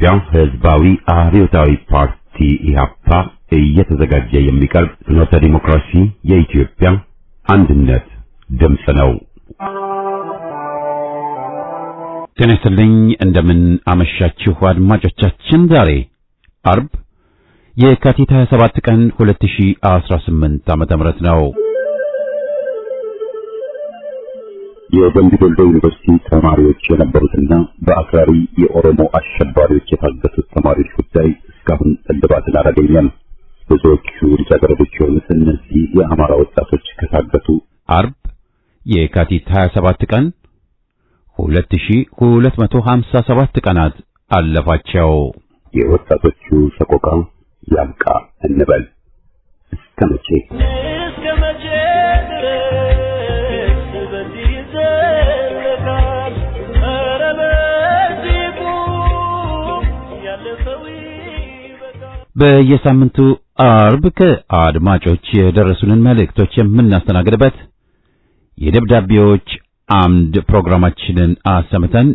የኢትዮጵያ ሕዝባዊ አብዮታዊ ፓርቲ ኢህአፓ እየተዘጋጀ የሚቀርብ ፍኖተ ዲሞክራሲ የኢትዮጵያ አንድነት ድምፅ ነው። ጤና ይስጥልኝ፣ እንደምን አመሻችሁ አድማጮቻችን። ዛሬ አርብ የካቲት 27 ቀን 2018 ዓ.ም ነው። የደምቢ ዶሎ ዩኒቨርሲቲ ተማሪዎች የነበሩትና በአክራሪ የኦሮሞ አሸባሪዎች የታገቱት ተማሪዎች ጉዳይ እስካሁን እልባትን አላገኘም። ብዙዎቹ ልጃገረዶች የሆኑት እነዚህ የአማራ ወጣቶች ከታገቱ አርብ የካቲት 27 ቀን 2257 ቀናት አለፋቸው። የወጣቶቹ ሰቆቃ ያብቃ እንበል። እስከ መቼ በየሳምንቱ አርብ ከአድማጮች የደረሱንን መልእክቶች የምናስተናግድበት የደብዳቤዎች አምድ ፕሮግራማችንን አሰምተን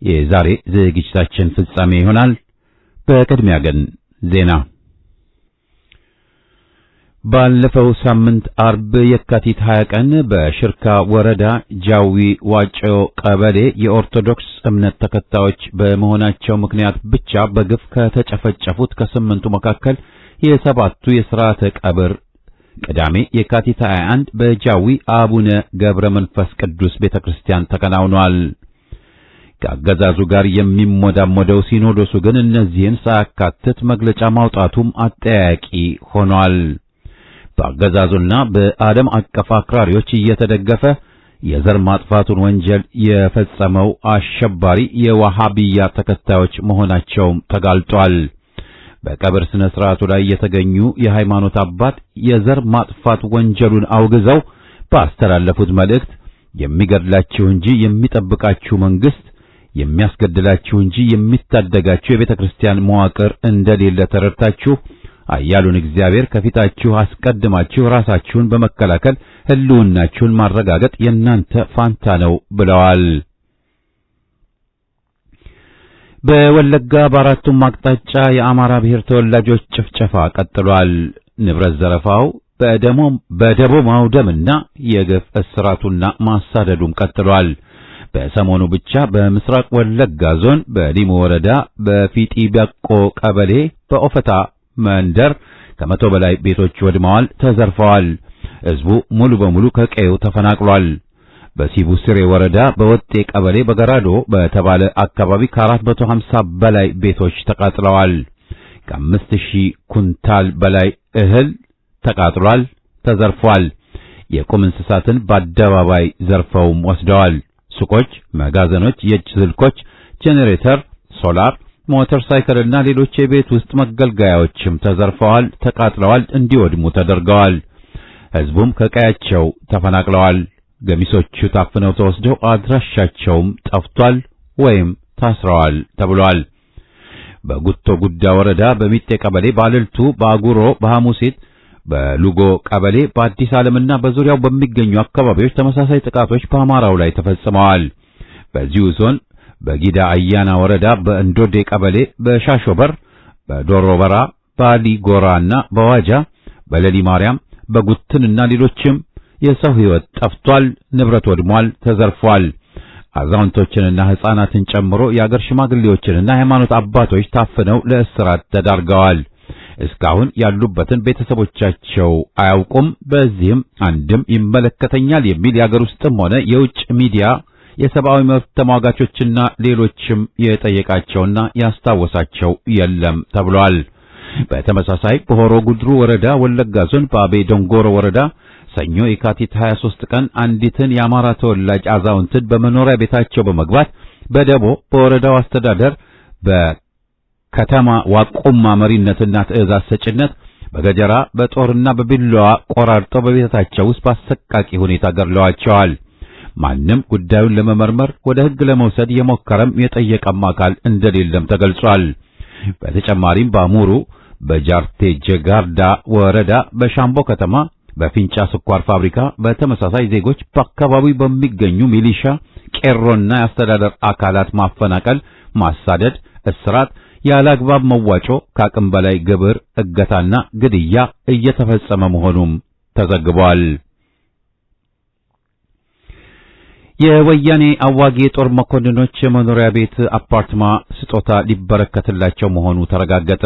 የዛሬ ዝግጅታችን ፍጻሜ ይሆናል። በቅድሚያ ግን ዜና። ባለፈው ሳምንት አርብ የካቲት 20 ቀን በሽርካ ወረዳ ጃዊ ዋጮ ቀበሌ የኦርቶዶክስ እምነት ተከታዮች በመሆናቸው ምክንያት ብቻ በግፍ ከተጨፈጨፉት ከ8ቱ መካከል የሰባቱ የሥርዓተ ቀብር ቅዳሜ የካቲት 21 በጃዊ አቡነ ገብረ መንፈስ ቅዱስ ቤተክርስቲያን ተከናውኗል። ከአገዛዙ ጋር የሚሞዳሞደው ሲኖዶሱ ግን እነዚህን ሳያካትት መግለጫ ማውጣቱም አጠያያቂ ሆኗል። በአገዛዙና በዓለም አቀፍ አክራሪዎች እየተደገፈ የዘር ማጥፋቱን ወንጀል የፈጸመው አሸባሪ የዋሃቢያ ተከታዮች መሆናቸውም ተጋልጧል። በቀብር ስነ ስርዓቱ ላይ የተገኙ የሃይማኖት አባት የዘር ማጥፋት ወንጀሉን አውግዘው ባስተላለፉት መልእክት የሚገድላችሁ እንጂ የሚጠብቃችሁ መንግስት፣ የሚያስገድላችሁ እንጂ የሚታደጋችሁ የቤተ ክርስቲያን መዋቅር እንደሌለ ተረድታችሁ አያሉን እግዚአብሔር ከፊታችሁ አስቀድማችሁ ራሳችሁን በመከላከል ህልውናችሁን ማረጋገጥ የእናንተ ፋንታ ነው ብለዋል። በወለጋ በአራቱም አቅጣጫ የአማራ ብሔር ተወላጆች ጭፍጨፋ ቀጥሏል። ንብረት ዘረፋው በደቦ ማውደምና የግፍ እስራቱና ማሳደዱም ቀጥሏል። በሰሞኑ ብቻ በምስራቅ ወለጋ ዞን በሊሙ ወረዳ በፊጢ ቢያቆ ቀበሌ በኦፈታ መንደር ከ100 በላይ ቤቶች ወድመዋል፣ ተዘርፈዋል። ህዝቡ ሙሉ በሙሉ ከቀየው ተፈናቅሏል። በሲቡ ስሬ ወረዳ በወጤ ቀበሌ በገራዶ በተባለ አካባቢ ከ450 በላይ ቤቶች ተቃጥለዋል። ከ5000 ኩንታል በላይ እህል ተቃጥሏል፣ ተዘርፏል። የቁም እንስሳትን በአደባባይ ዘርፈውም ወስደዋል። ሱቆች፣ መጋዘኖች፣ የእጅ ስልኮች፣ ጄኔሬተር፣ ሶላር፣ ሞተር ሳይክልና ሌሎች የቤት ውስጥ መገልገያዎችም ተዘርፈዋል፣ ተቃጥለዋል፣ እንዲወድሙ ተደርገዋል። ህዝቡም ከቀያቸው ተፈናቅለዋል። ገሚሶቹ ታፍነው ተወስደው አድራሻቸውም ጠፍቷል ወይም ታስረዋል ተብሏል። በጉቶ ጉዳ ወረዳ በሚጤ ቀበሌ ባልልቱ፣ በአጉሮ፣ በሐሙሲት፣ በሉጎ ቀበሌ፣ በአዲስ ዓለምና በዙሪያው በሚገኙ አካባቢዎች ተመሳሳይ ጥቃቶች በአማራው ላይ ተፈጽመዋል። በዚሁ ዞን በጊዳ አያና ወረዳ በእንዶዴ ቀበሌ፣ በሻሾበር፣ በዶሮበራ፣ ባሊ ጎራና በዋጃ፣ በለሊ ማርያም፣ በጉትንና ሌሎችም የሰው ሕይወት ጠፍቷል፣ ንብረት ወድሟል፣ ተዘርፏል። አዛውንቶችንና ሕፃናትን ጨምሮ የአገር ሽማግሌዎችንና የሃይማኖት አባቶች ታፍነው ለእስራት ተዳርገዋል። እስካሁን ያሉበትን ቤተሰቦቻቸው አያውቁም። በዚህም አንድም ይመለከተኛል የሚል የአገር ውስጥም ሆነ የውጭ ሚዲያ የሰብአዊ መብት ተሟጋቾችና ሌሎችም የጠየቃቸውና ያስታወሳቸው የለም ተብሏል። በተመሳሳይ በሆሮ ጉድሩ ወረዳ ወለጋ ዞን በአቤ ዶንጎሮ ወረዳ ሰኞ የካቲት 23 ቀን አንዲትን የአማራ ተወላጅ አዛውንትን በመኖሪያ ቤታቸው በመግባት በደቦ በወረዳው አስተዳደር በከተማ ዋቆማ መሪነትና ትዕዛዝ ሰጭነት በገጀራ በጦርና በቢላዋ ቆራርጠው በቤታቸው ውስጥ በአሰቃቂ ሁኔታ ገድለዋቸዋል። ማንም ጉዳዩን ለመመርመር ወደ ሕግ ለመውሰድ የሞከረም የጠየቀም አካል እንደሌለም ተገልጿል። በተጨማሪም በአሙሩ በጃርቴ ጀጋርዳ ወረዳ በሻምቦ ከተማ በፊንጫ ስኳር ፋብሪካ በተመሳሳይ ዜጎች በአካባቢው በሚገኙ ሚሊሻ ቄሮና የአስተዳደር አካላት ማፈናቀል፣ ማሳደድ፣ እስራት፣ ያላግባብ መዋጮ፣ ከአቅም በላይ ግብር፣ እገታና ግድያ እየተፈጸመ መሆኑም ተዘግቧል። የወያኔ አዋጊ የጦር መኮንኖች የመኖሪያ ቤት አፓርትማ ስጦታ ሊበረከትላቸው መሆኑ ተረጋገጠ።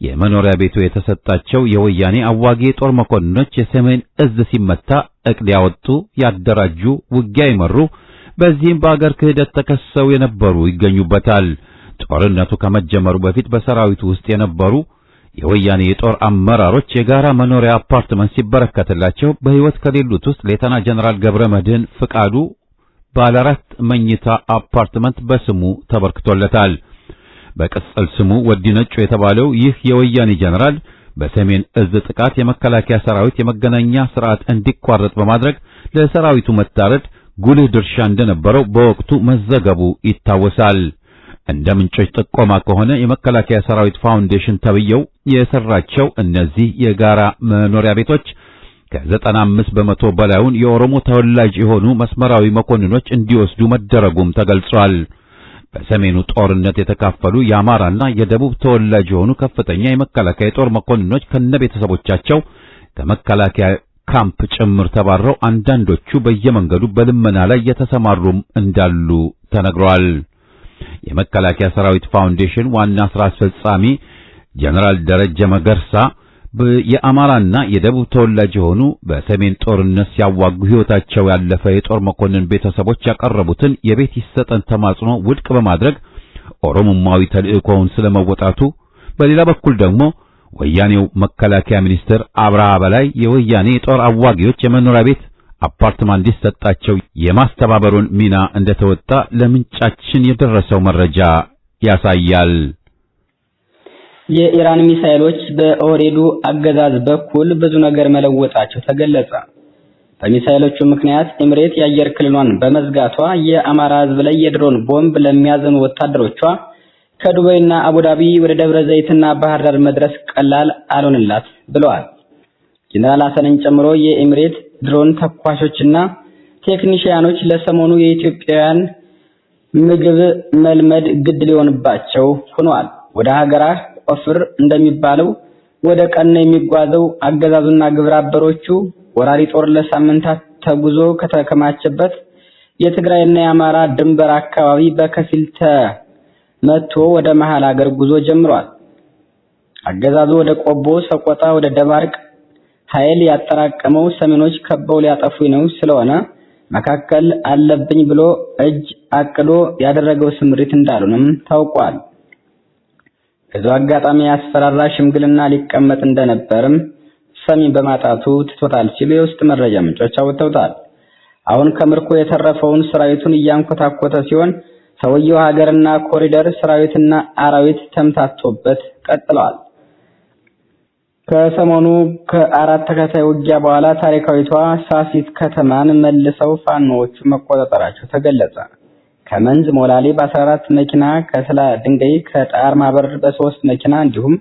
የመኖሪያ ቤቱ የተሰጣቸው የወያኔ አዋጊ የጦር መኮንኖች የሰሜን እዝ ሲመታ እቅድ ያወጡ፣ ያደራጁ፣ ውጊያ ይመሩ፣ በዚህም በአገር ክህደት ተከሰው የነበሩ ይገኙበታል። ጦርነቱ ከመጀመሩ በፊት በሰራዊቱ ውስጥ የነበሩ የወያኔ የጦር አመራሮች የጋራ መኖሪያ አፓርትመንት ሲበረከትላቸው በሕይወት ከሌሉት ውስጥ ሌተና ጀነራል ገብረ መድህን ፍቃዱ ባለ 4 መኝታ አፓርትመንት በስሙ ተበርክቶለታል። በቅጽል ስሙ ወዲ ነጮ የተባለው ይህ የወያኔ ጀነራል በሰሜን እዝ ጥቃት የመከላከያ ሰራዊት የመገናኛ ስርዓት እንዲቋረጥ በማድረግ ለሰራዊቱ መታረድ ጉልህ ድርሻ እንደነበረው በወቅቱ መዘገቡ ይታወሳል። እንደ ምንጮች ጥቆማ ከሆነ የመከላከያ ሰራዊት ፋውንዴሽን ተብየው የሰራቸው እነዚህ የጋራ መኖሪያ ቤቶች ከ95 በመቶ በላዩን የኦሮሞ ተወላጅ የሆኑ መስመራዊ መኮንኖች እንዲወስዱ መደረጉም ተገልጿል። በሰሜኑ ጦርነት የተካፈሉ የአማራና የደቡብ ተወላጅ የሆኑ ከፍተኛ የመከላከያ ጦር መኮንኖች ከነቤተሰቦቻቸው ከመከላከያ ካምፕ ጭምር ተባረው አንዳንዶቹ በየመንገዱ በልመና ላይ የተሰማሩም እንዳሉ ተነግሯል። የመከላከያ ሰራዊት ፋውንዴሽን ዋና ስራ አስፈጻሚ ጀነራል ደረጀ መገርሳ የአማራና የደቡብ ተወላጅ የሆኑ በሰሜን ጦርነት ሲያዋጉ ሕይወታቸው ያለፈ የጦር መኮንን ቤተሰቦች ያቀረቡትን የቤት ይሰጠን ተማጽኖ ውድቅ በማድረግ ኦሮሞማዊ ተልእኮውን ስለመወጣቱ፣ በሌላ በኩል ደግሞ ወያኔው መከላከያ ሚኒስትር አብርሃ በላይ የወያኔ የጦር አዋጊዎች የመኖሪያ ቤት አፓርትማ እንዲሰጣቸው የማስተባበሩን ሚና እንደተወጣ ለምንጫችን የደረሰው መረጃ ያሳያል። የኢራን ሚሳኤሎች በኦህዴዱ አገዛዝ በኩል ብዙ ነገር መለወጣቸው ተገለጸ። በሚሳኤሎቹ ምክንያት ኤምሬት የአየር ክልሏን በመዝጋቷ የአማራ ሕዝብ ላይ የድሮን ቦምብ ለሚያዘኑ ወታደሮቿ ከዱባይና አቡዳቢ ወደ ደብረ ዘይትና ባህር ዳር መድረስ ቀላል አልሆነላት ብለዋል። ጀነራል ሐሰንን ጨምሮ የኤምሬት ድሮን ተኳሾችና ቴክኒሽያኖች ለሰሞኑ የኢትዮጵያውያን ምግብ መልመድ ግድ ሊሆንባቸው ሆኗል። ወደ ሀገራ ቆፍር እንደሚባለው ወደ ቀን የሚጓዘው አገዛዙና ግብረ አበሮቹ ወራሪ ጦር ለሳምንታት ተጉዞ ከተከማቸበት የትግራይና የአማራ ድንበር አካባቢ በከፊል ተመቶ ወደ መሃል ሀገር ጉዞ ጀምሯል። አገዛዙ ወደ ቆቦ፣ ሰቆጣ፣ ወደ ደባርቅ ኃይል ያጠራቀመው ሰሜኖች ከበው ሊያጠፉኝ ነው ስለሆነ መካከል አለብኝ ብሎ እጅ አቅዶ ያደረገው ስምሪት እንዳሉንም ታውቋል። ከዚህ አጋጣሚ ያስፈራራ ሽምግልና ሊቀመጥ እንደነበርም ሰሚ በማጣቱ ትቶታል ሲሉ የውስጥ መረጃ ምንጮች አውጥተውታል። አሁን ከምርኮ የተረፈውን ሰራዊቱን እያንኮታኮተ ሲሆን ሰውየው ሀገርና ኮሪደር ሰራዊትና አራዊት ተምታቶበት ቀጥለዋል። ከሰሞኑ ከአራት ተከታታይ ውጊያ በኋላ ታሪካዊቷ ሳሲት ከተማን መልሰው ፋኖቹ መቆጣጠራቸው ተገለጸ። ከመንዝ ሞላሌ በ14 መኪና፣ ከስላ ድንጋይ ከጣር ማበር በ3 መኪና እንዲሁም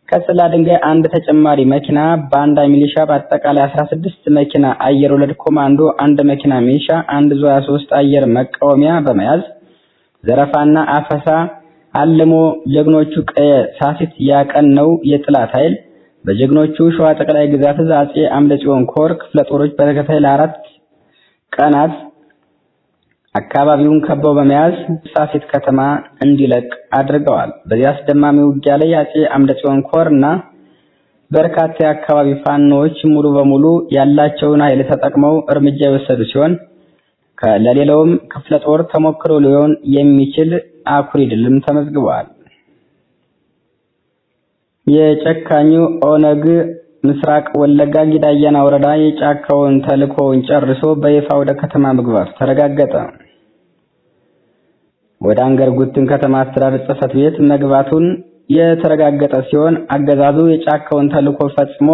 ከስላ ድንጋይ አንድ ተጨማሪ መኪና ባንዳ ሚሊሻ በአጠቃላይ 16 መኪና አየር ወለድ ኮማንዶ፣ አንድ መኪና ሚሊሻ፣ አንድ ዙ 23 አየር መቃወሚያ በመያዝ ዘረፋና አፈሳ አልሞ ጀግኖቹ ሳሲት ያቀነው የጥላት ኃይል በጀግኖቹ ሸዋ ጠቅላይ ግዛት አጼ አምደ ጽዮን ኮር ክፍለ ጦሮች በተከታታይ ለ4 ቀናት አካባቢውን ከበው በመያዝ ሳሲት ከተማ እንዲለቅ አድርገዋል። በዚህ አስደማሚ ውጊያ ላይ አጼ አምደ ጽዮን ኮርና በርካታ የአካባቢ ፋኖች ሙሉ በሙሉ ያላቸውን ኃይል ተጠቅመው እርምጃ የወሰዱ ሲሆን ለሌላውም ክፍለ ጦር ተሞክሮ ሊሆን የሚችል አኩሪ ድልም ተመዝግቧል። የጨካኙ ኦነግ ምስራቅ ወለጋ ጊዳያና ወረዳ የጫካውን ተልእኮውን ጨርሶ በይፋ ወደ ከተማ መግባቱ ተረጋገጠ። ወደ አንገር ጉትን ከተማ አስተዳደር ጽሕፈት ቤት መግባቱን የተረጋገጠ ሲሆን አገዛዙ የጫካውን ተልእኮ ፈጽሞ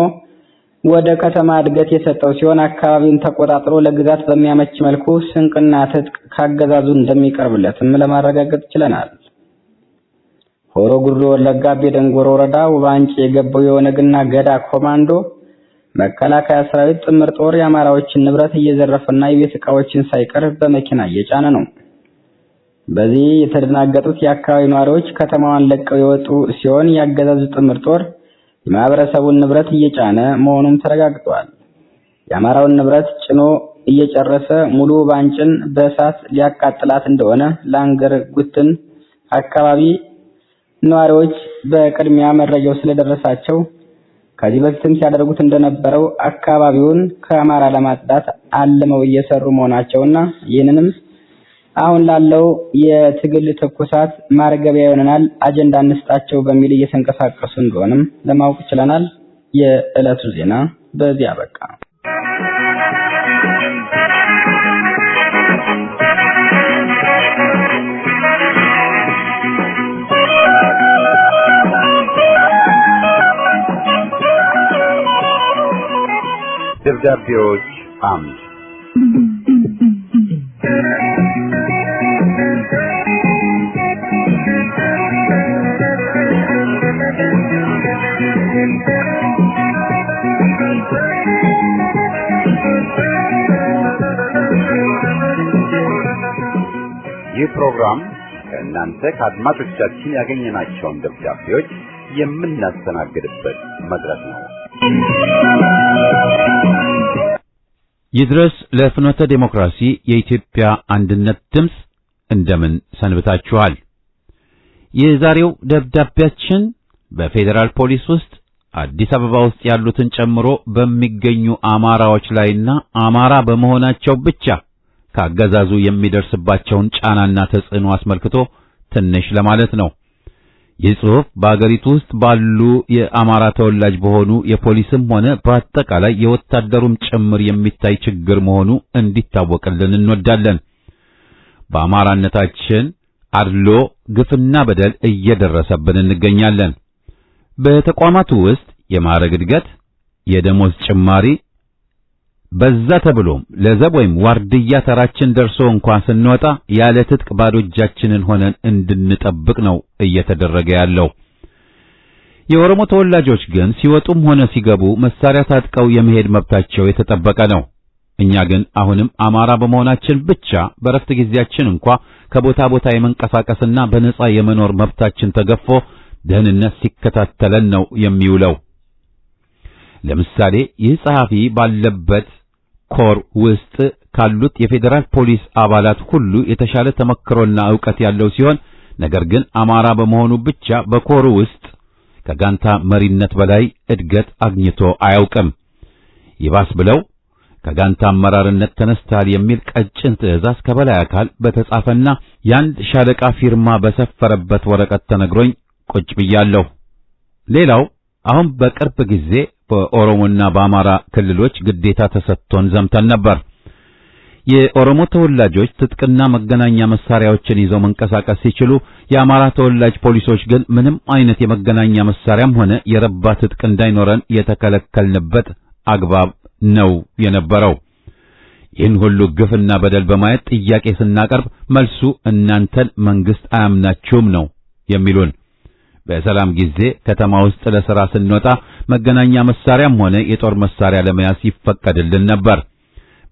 ወደ ከተማ እድገት የሰጠው ሲሆን አካባቢውን ተቆጣጥሮ ለግዛት በሚያመች መልኩ ስንቅና ትጥቅ ካገዛዙ እንደሚቀርብለትም ለማረጋገጥ ችለናል። ሆሮ ጉዱሩ ወለጋ ቤደንጎሮ ወረዳ ውባንጭ የገባው የኦነግና ገዳ ኮማንዶ መከላከያ ሰራዊት ጥምር ጦር የአማራዎችን ንብረት እየዘረፈና የቤት ዕቃዎችን ሳይቀር በመኪና እየጫነ ነው። በዚህ የተደናገጡት የአካባቢ ነዋሪዎች ከተማዋን ለቀው የወጡ ሲሆን ያገዛዙ ጥምር ጦር የማህበረሰቡን ንብረት እየጫነ መሆኑም ተረጋግጧል። የአማራውን ንብረት ጭኖ እየጨረሰ ሙሉ ባንጭን በእሳት ሊያቃጥላት እንደሆነ ላንገር ጉትን አካባቢ ነዋሪዎች በቅድሚያ መረጃው ስለደረሳቸው ከዚህ በፊትም ሲያደርጉት እንደነበረው አካባቢውን ከአማራ ለማጽዳት አልመው እየሰሩ መሆናቸውና ይህንንም አሁን ላለው የትግል ትኩሳት ማርገቢያ ይሆነናል አጀንዳ እንስጣቸው በሚል እየተንቀሳቀሱ እንደሆነም ለማወቅ ችለናል። የዕለቱ ዜና በዚህ አበቃ። ደብዳቤዎች አምድ ይህ ፕሮግራም ከእናንተ ከአድማጮቻችን ያገኘናቸውን ደብዳቤዎች የምናስተናግድበት መድረክ ነው። ይድረስ ለፍኖተ ዴሞክራሲ የኢትዮጵያ አንድነት ድምፅ፣ እንደምን ሰንብታችኋል? የዛሬው ደብዳቤያችን በፌዴራል ፖሊስ ውስጥ አዲስ አበባ ውስጥ ያሉትን ጨምሮ በሚገኙ አማራዎች ላይና አማራ በመሆናቸው ብቻ ካገዛዙ የሚደርስባቸውን ጫናና ተጽዕኖ አስመልክቶ ትንሽ ለማለት ነው። ይህ ጽሑፍ በአገሪቱ ውስጥ ባሉ የአማራ ተወላጅ በሆኑ የፖሊስም ሆነ በአጠቃላይ የወታደሩም ጭምር የሚታይ ችግር መሆኑ እንዲታወቅልን እንወዳለን። በአማራነታችን አድሎ፣ ግፍና በደል እየደረሰብን እንገኛለን። በተቋማቱ ውስጥ የማዕረግ እድገት፣ የደሞዝ ጭማሪ በዛ ተብሎም ለዘብ ወይም ዋርድያ ተራችን ደርሶ እንኳን ስንወጣ ያለ ትጥቅ ባዶ እጃችንን ሆነን እንድንጠብቅ ነው እየተደረገ ያለው። የኦሮሞ ተወላጆች ግን ሲወጡም ሆነ ሲገቡ መሳሪያ ታጥቀው የመሄድ መብታቸው የተጠበቀ ነው። እኛ ግን አሁንም አማራ በመሆናችን ብቻ በረፍት ጊዜያችን እንኳን ከቦታ ቦታ የመንቀሳቀስና በነጻ የመኖር መብታችን ተገፎ ደህንነት ሲከታተለን ነው የሚውለው። ለምሳሌ ይህ ጸሐፊ ባለበት ኮር ውስጥ ካሉት የፌዴራል ፖሊስ አባላት ሁሉ የተሻለ ተመክሮና ዕውቀት ያለው ሲሆን ነገር ግን አማራ በመሆኑ ብቻ በኮሩ ውስጥ ከጋንታ መሪነት በላይ እድገት አግኝቶ አያውቅም። ይባስ ብለው ከጋንታ አመራርነት ተነስተዋል የሚል ቀጭን ትዕዛዝ ከበላይ አካል በተጻፈና ያንድ ሻለቃ ፊርማ በሰፈረበት ወረቀት ተነግሮኝ ቁጭ ብያለሁ። ሌላው አሁን በቅርብ ጊዜ በኦሮሞና በአማራ ክልሎች ግዴታ ተሰጥቶን ዘምተን ነበር። የኦሮሞ ተወላጆች ትጥቅና መገናኛ መሳሪያዎችን ይዘው መንቀሳቀስ ሲችሉ፣ የአማራ ተወላጅ ፖሊሶች ግን ምንም አይነት የመገናኛ መሳሪያም ሆነ የረባ ትጥቅ እንዳይኖረን የተከለከልንበት አግባብ ነው የነበረው። ይህን ሁሉ ግፍና በደል በማየት ጥያቄ ስናቀርብ መልሱ እናንተን መንግስት አያምናችሁም ነው የሚሉን። በሰላም ጊዜ ከተማ ውስጥ ለሥራ ስንወጣ መገናኛ መሳሪያም ሆነ የጦር መሳሪያ ለመያዝ ይፈቀድልን ነበር።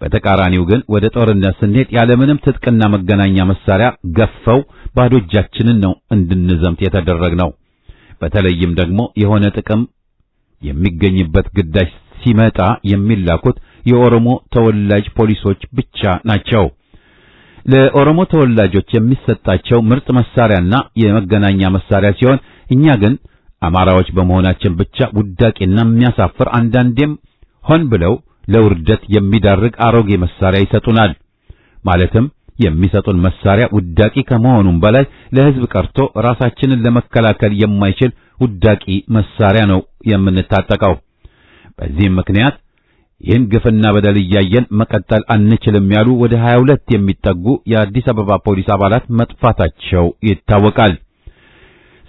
በተቃራኒው ግን ወደ ጦርነት ስንሄድ ያለምንም ትጥቅና መገናኛ መሳሪያ ገፈው ባዶ እጃችንን ነው እንድንዘምት የተደረግነው። በተለይም ደግሞ የሆነ ጥቅም የሚገኝበት ግዳጅ ሲመጣ የሚላኩት የኦሮሞ ተወላጅ ፖሊሶች ብቻ ናቸው። ለኦሮሞ ተወላጆች የሚሰጣቸው ምርጥ መሳሪያና የመገናኛ መሳሪያ ሲሆን እኛ ግን አማራዎች በመሆናችን ብቻ ውዳቄና የሚያሳፍር አንዳንዴም ሆን ብለው ለውርደት የሚዳርግ አሮጌ መሳሪያ ይሰጡናል። ማለትም የሚሰጡን መሳሪያ ውዳቂ ከመሆኑም በላይ ለሕዝብ ቀርቶ ራሳችንን ለመከላከል የማይችል ውዳቂ መሳሪያ ነው የምንታጠቀው። በዚህም ምክንያት ይህን ግፍና በደል እያየን መቀጠል አንችልም ያሉ ወደ 22 የሚጠጉ የአዲስ አበባ ፖሊስ አባላት መጥፋታቸው ይታወቃል።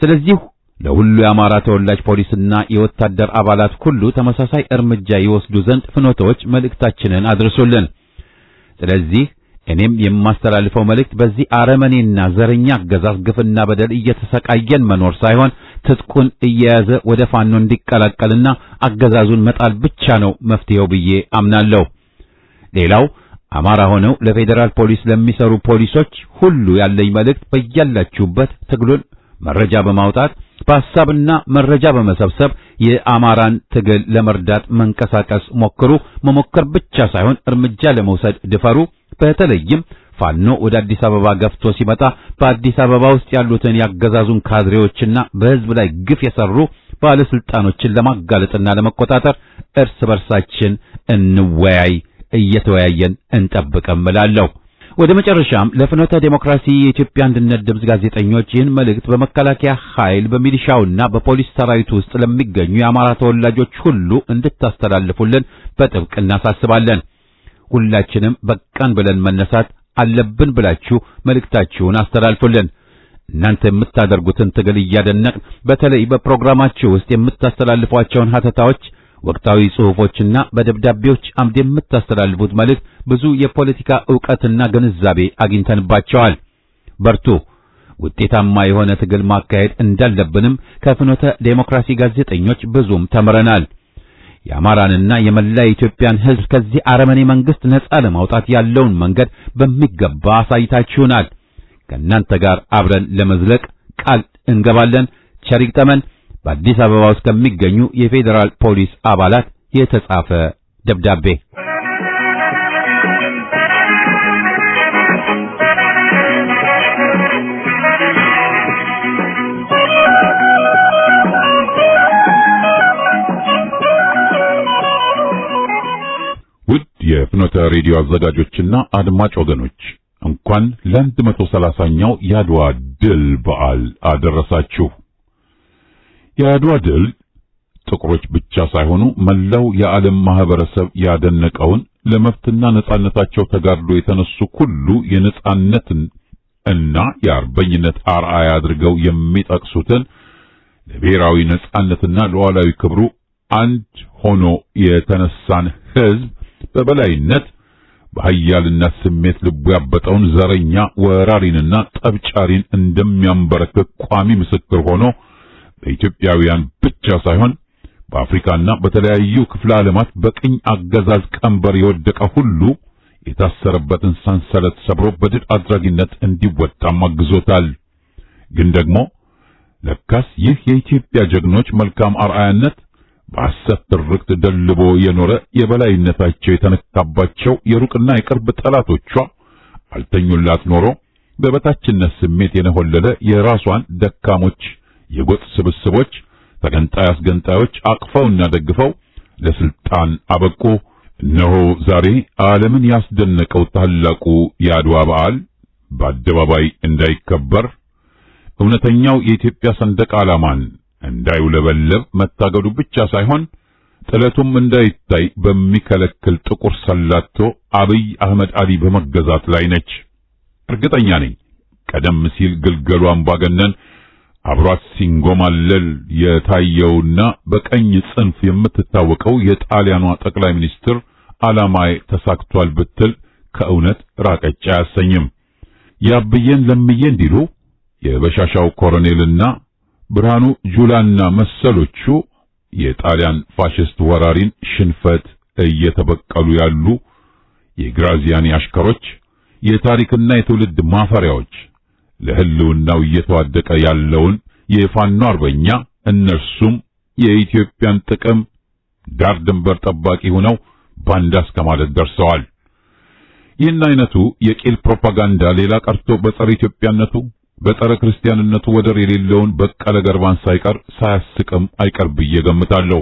ስለዚህ ለሁሉ የአማራ ተወላጅ ፖሊስና የወታደር አባላት ሁሉ ተመሳሳይ እርምጃ ይወስዱ ዘንድ ፍኖቶች መልእክታችንን አድርሱልን። ስለዚህ እኔም የማስተላልፈው መልእክት በዚህ አረመኔና ዘረኛ አገዛዝ ግፍና በደል እየተሰቃየን መኖር ሳይሆን ትጥቁን እየያዘ ወደ ፋኖ እንዲቀላቀልና አገዛዙን መጣል ብቻ ነው መፍትሄው ብዬ አምናለሁ። ሌላው አማራ ሆነው ለፌዴራል ፖሊስ ለሚሰሩ ፖሊሶች ሁሉ ያለኝ መልእክት በያላችሁበት ትግሉን መረጃ በማውጣት በሐሳብና መረጃ በመሰብሰብ የአማራን ትግል ለመርዳት መንቀሳቀስ ሞክሩ። መሞከር ብቻ ሳይሆን እርምጃ ለመውሰድ ድፈሩ። በተለይም ፋኖ ወደ አዲስ አበባ ገፍቶ ሲመጣ በአዲስ አበባ ውስጥ ያሉትን ያገዛዙን ካድሬዎችና በሕዝብ ላይ ግፍ የሰሩ ባለስልጣኖችን ለማጋለጥና ለመቆጣጠር እርስ በርሳችን እንወያይ፣ እየተወያየን እንጠብቅም እላለሁ። ወደ መጨረሻም ለፍኖተ ዴሞክራሲ የኢትዮጵያ አንድነት ድምፅ ጋዜጠኞች ይህን መልእክት በመከላከያ ኃይል በሚሊሻውና በፖሊስ ሰራዊት ውስጥ ለሚገኙ የአማራ ተወላጆች ሁሉ እንድታስተላልፉልን በጥብቅ እናሳስባለን። ሁላችንም በቃን ብለን መነሳት አለብን ብላችሁ መልእክታችሁን አስተላልፉልን። እናንተ የምታደርጉትን ትግል እያደነቅን በተለይ በፕሮግራማችሁ ውስጥ የምታስተላልፏቸውን ሀተታዎች፣ ወቅታዊ ጽሑፎችና በደብዳቤዎች አምድ የምታስተላልፉት መልእክት ብዙ የፖለቲካ ዕውቀትና ግንዛቤ አግኝተንባቸዋል። በርቱ። ውጤታማ የሆነ ትግል ማካሄድ እንዳለብንም ከፍኖተ ዴሞክራሲ ጋዜጠኞች ብዙም ተምረናል። የአማራንና የመላ የኢትዮጵያን ሕዝብ ከዚህ አረመኔ መንግስት ነጻ ለማውጣት ያለውን መንገድ በሚገባ አሳይታችሁናል። ከእናንተ ጋር አብረን ለመዝለቅ ቃል እንገባለን። ቸር ይግጠመን። በአዲስ አበባ ውስጥ ከሚገኙ የፌዴራል ፖሊስ አባላት የተጻፈ ደብዳቤ። ውድ የፍኖተ ሬዲዮ አዘጋጆችና አድማጭ ወገኖች እንኳን ለ130ኛው የአድዋ ድል በዓል አደረሳችሁ። የአድዋ ድል ጥቁሮች ብቻ ሳይሆኑ መላው የዓለም ማህበረሰብ ያደነቀውን ለመብትና ነጻነታቸው ተጋድሎ የተነሱ ሁሉ የነጻነትን እና የአርበኝነት አርአያ አድርገው የሚጠቅሱትን ለብሔራዊ ነጻነትና ሉዓላዊ ክብሩ አንድ ሆኖ የተነሳን ሕዝብ በበላይነት በኃያልነት ስሜት ልቡ ያበጠውን ዘረኛ ወራሪንና ጠብጫሪን እንደሚያንበረክክ ቋሚ ምስክር ሆኖ በኢትዮጵያውያን ብቻ ሳይሆን በአፍሪካና በተለያዩ ክፍለ ዓለማት በቅኝ አገዛዝ ቀንበር የወደቀ ሁሉ የታሰረበትን ሰንሰለት ሰብሮ በድል አድራጊነት እንዲወጣም አግዞታል። ግን ደግሞ ለካስ ይህ የኢትዮጵያ ጀግኖች መልካም አርአያነት በሐሰት ትርክት ደልቦ የኖረ የበላይነታቸው የተነካባቸው የሩቅና የቅርብ ጠላቶቿ አልተኙላት ኖሮ በበታችነት ስሜት የነሆለለ የራሷን ደካሞች የጎጥ ስብስቦች ተገንጣይ አስገንጣዮች አቅፈውና ደግፈው ለስልጣን አበቁ። እነሆ ዛሬ ዓለምን ያስደነቀው ታላቁ የአድዋ በዓል በአደባባይ እንዳይከበር እውነተኛው የኢትዮጵያ ሰንደቅ ዓላማን እንዳይውለበለብ መታገዱ ብቻ ሳይሆን ጥለቱም እንዳይታይ በሚከለክል ጥቁር ሰላቶ አብይ አህመድ አሊ በመገዛት ላይ ነች። እርግጠኛ ነኝ ቀደም ሲል ግልገሉ አምባገነን አብሯት ሲንጎማለል የታየውና በቀኝ ጽንፍ የምትታወቀው የጣሊያኗ ጠቅላይ ሚኒስትር ዓላማዬ ተሳክቷል ብትል ከእውነት ራቀች አያሰኝም። ያብዬን ለምዬ እንዲሉ የበሻሻው ኮሎኔልና ብርሃኑ ጁላና መሰሎቹ የጣሊያን ፋሽስት ወራሪን ሽንፈት እየተበቀሉ ያሉ የግራዚያኒ አሽከሮች፣ የታሪክና የትውልድ ማፈሪያዎች፣ ለህልውናው እየተዋደቀ ያለውን የፋኖ አርበኛ እነርሱም የኢትዮጵያን ጥቅም ዳር ድንበር ጠባቂ ሆነው ባንዳ እስከማለት ደርሰዋል። ይህን አይነቱ የቂል ፕሮፓጋንዳ ሌላ ቀርቶ በጸረ ኢትዮጵያነቱ በጸረ ክርስቲያንነቱ ወደር የሌለውን በቀለ ገርባን ሳይቀር ሳያስቅም አይቀር ብዬ ገምታለሁ።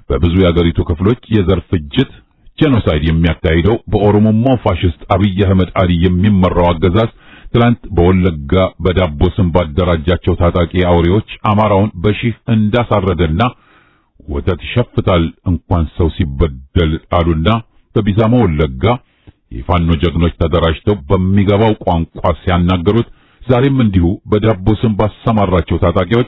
በብዙ የአገሪቱ ክፍሎች የዘር ፍጅት ጄኖሳይድ የሚያካሂደው በኦሮሞማው ፋሽስት አብይ አህመድ አሊ የሚመራው አገዛዝ ትላንት በወለጋ በዳቦ ስም ባደራጃቸው ታጣቂ አውሬዎች አማራውን በሺህ እንዳሳረደና ወተት ይሸፍታል እንኳን ሰው ሲበደል አሉና በቢዛሞ ወለጋ የፋኖ ጀግኖች ተደራጅተው በሚገባው ቋንቋ ሲያናገሩት ዛሬም እንዲሁ በዳቦ ስም ባሰማራቸው ታጣቂዎች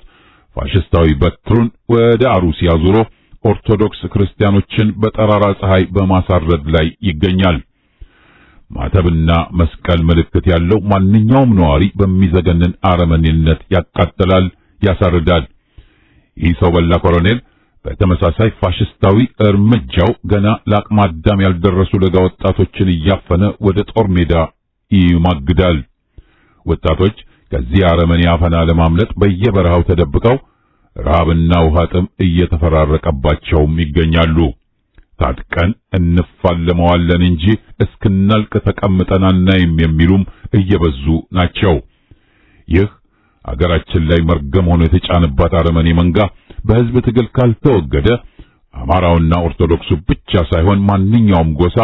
ፋሽስታዊ በትሩን ወደ አሩሲ አዙሮ ኦርቶዶክስ ክርስቲያኖችን በጠራራ ፀሐይ በማሳረድ ላይ ይገኛል። ማተብና መስቀል ምልክት ያለው ማንኛውም ነዋሪ በሚዘገንን አረመኔነት ያቃጥላል፣ ያሳርዳል። ይህ ሰው በላ ኮሎኔል በተመሳሳይ ፋሽስታዊ እርምጃው ገና ለአቅመ አዳም ያልደረሱ ለጋ ወጣቶችን እያፈነ ወደ ጦር ሜዳ ይማግዳል። ወጣቶች ከዚህ አረመኔ አፈና ለማምለጥ በየበረሃው ተደብቀው ረሃብና ውሃ ጥም እየተፈራረቀባቸውም ይገኛሉ። ታጥቀን እንፋለመዋለን እንጂ እስክናልቅ ተቀምጠን አናይም የሚሉም እየበዙ ናቸው። ይህ አገራችን ላይ መርገም ሆኖ የተጫነባት አረመኔ መንጋ በሕዝብ ትግል ካልተወገደ አማራውና ኦርቶዶክሱ ብቻ ሳይሆን ማንኛውም ጎሳ፣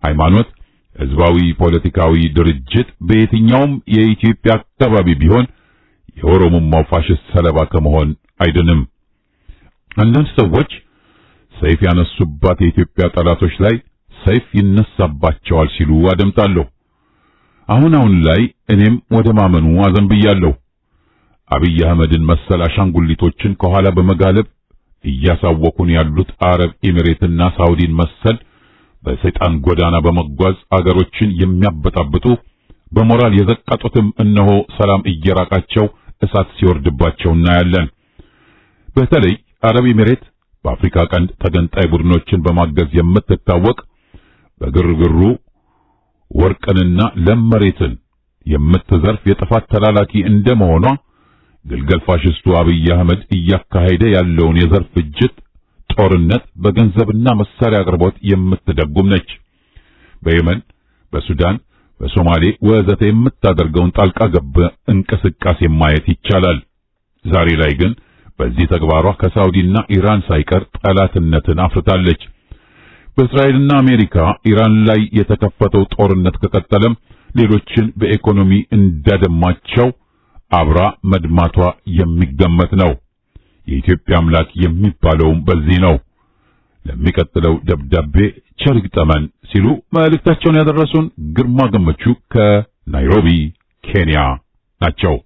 ሃይማኖት፣ ሕዝባዊ ፖለቲካዊ ድርጅት በየትኛውም የኢትዮጵያ አካባቢ ቢሆን የኦሮሞማው ፋሽስት ሰለባ ከመሆን አይድንም። አንዳንድ ሰዎች ሰይፍ ያነሱባት የኢትዮጵያ ጠላቶች ላይ ሰይፍ ይነሳባቸዋል ሲሉ አደምጣለሁ። አሁን ላይ እኔም ወደ ማመኑ አዘንብያለሁ። አብይ አህመድን መሰል አሻንጉሊቶችን ከኋላ በመጋለብ እያሳወቁን ያሉት አረብ ኤሚሬትና ሳውዲን መሰል በሰይጣን ጎዳና በመጓዝ አገሮችን የሚያበጣብጡ በሞራል የዘቀጡትም እነሆ ሰላም እየራቃቸው እሳት ሲወርድባቸው እናያለን። በተለይ አረብ ኤሚሬት በአፍሪካ ቀንድ ተገንጣይ ቡድኖችን በማገዝ የምትታወቅ በግርግሩ ወርቅንና ለም መሬትን የምትዘርፍ የጥፋት ተላላኪ እንደመሆኗ ግልገል ፋሽስቱ አብይ አህመድ እያካሄደ ያለውን የዘር ፍጅት ጦርነት በገንዘብና መሳሪያ አቅርቦት የምትደጉም ነች። በየመን፣ በሱዳን፣ በሶማሌ ወዘተ የምታደርገውን ጣልቃ ገብ እንቅስቃሴ ማየት ይቻላል። ዛሬ ላይ ግን በዚህ ተግባሯ ከሳውዲና ኢራን ሳይቀር ጠላትነትን አፍርታለች። በእስራኤልና አሜሪካ ኢራን ላይ የተከፈተው ጦርነት ከቀጠለም ሌሎችን በኢኮኖሚ እንዳደማቸው አብራ መድማቷ የሚገመት ነው። የኢትዮጵያ አምላክ የሚባለውም በዚህ ነው። ለሚቀጥለው ደብዳቤ ቸር ይግጠመን ሲሉ መልእክታቸውን ያደረሱን ግርማ ገመቹ ከናይሮቢ ኬንያ ናቸው።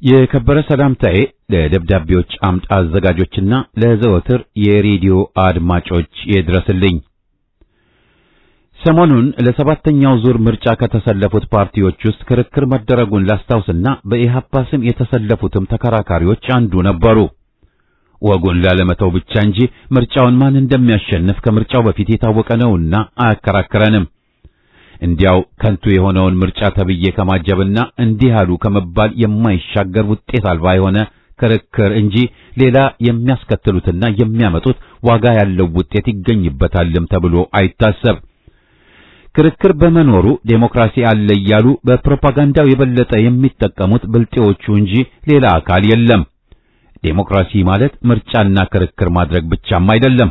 የከበረ ሰላምታዬ ለደብዳቤዎች አምድ አዘጋጆችና ለዘወትር የሬዲዮ አድማጮች ይድረስልኝ። ሰሞኑን ለሰባተኛው ዙር ምርጫ ከተሰለፉት ፓርቲዎች ውስጥ ክርክር መደረጉን ላስታውስና በኢህአፓ ስም የተሰለፉትም ተከራካሪዎች አንዱ ነበሩ። ወጉን ላለመተው ብቻ እንጂ ምርጫውን ማን እንደሚያሸንፍ ከምርጫው በፊት የታወቀ ነውና አያከራክረንም። እንዲያው ከንቱ የሆነውን ምርጫ ተብዬ ከማጀብና እንዲህ አሉ ከመባል የማይሻገር ውጤት አልባ የሆነ ክርክር እንጂ ሌላ የሚያስከትሉትና የሚያመጡት ዋጋ ያለው ውጤት ይገኝበታልም ተብሎ አይታሰብ። ክርክር በመኖሩ ዴሞክራሲ አለ እያሉ በፕሮፓጋንዳው የበለጠ የሚጠቀሙት ብልጤዎቹ እንጂ ሌላ አካል የለም። ዴሞክራሲ ማለት ምርጫና ክርክር ማድረግ ብቻም አይደለም።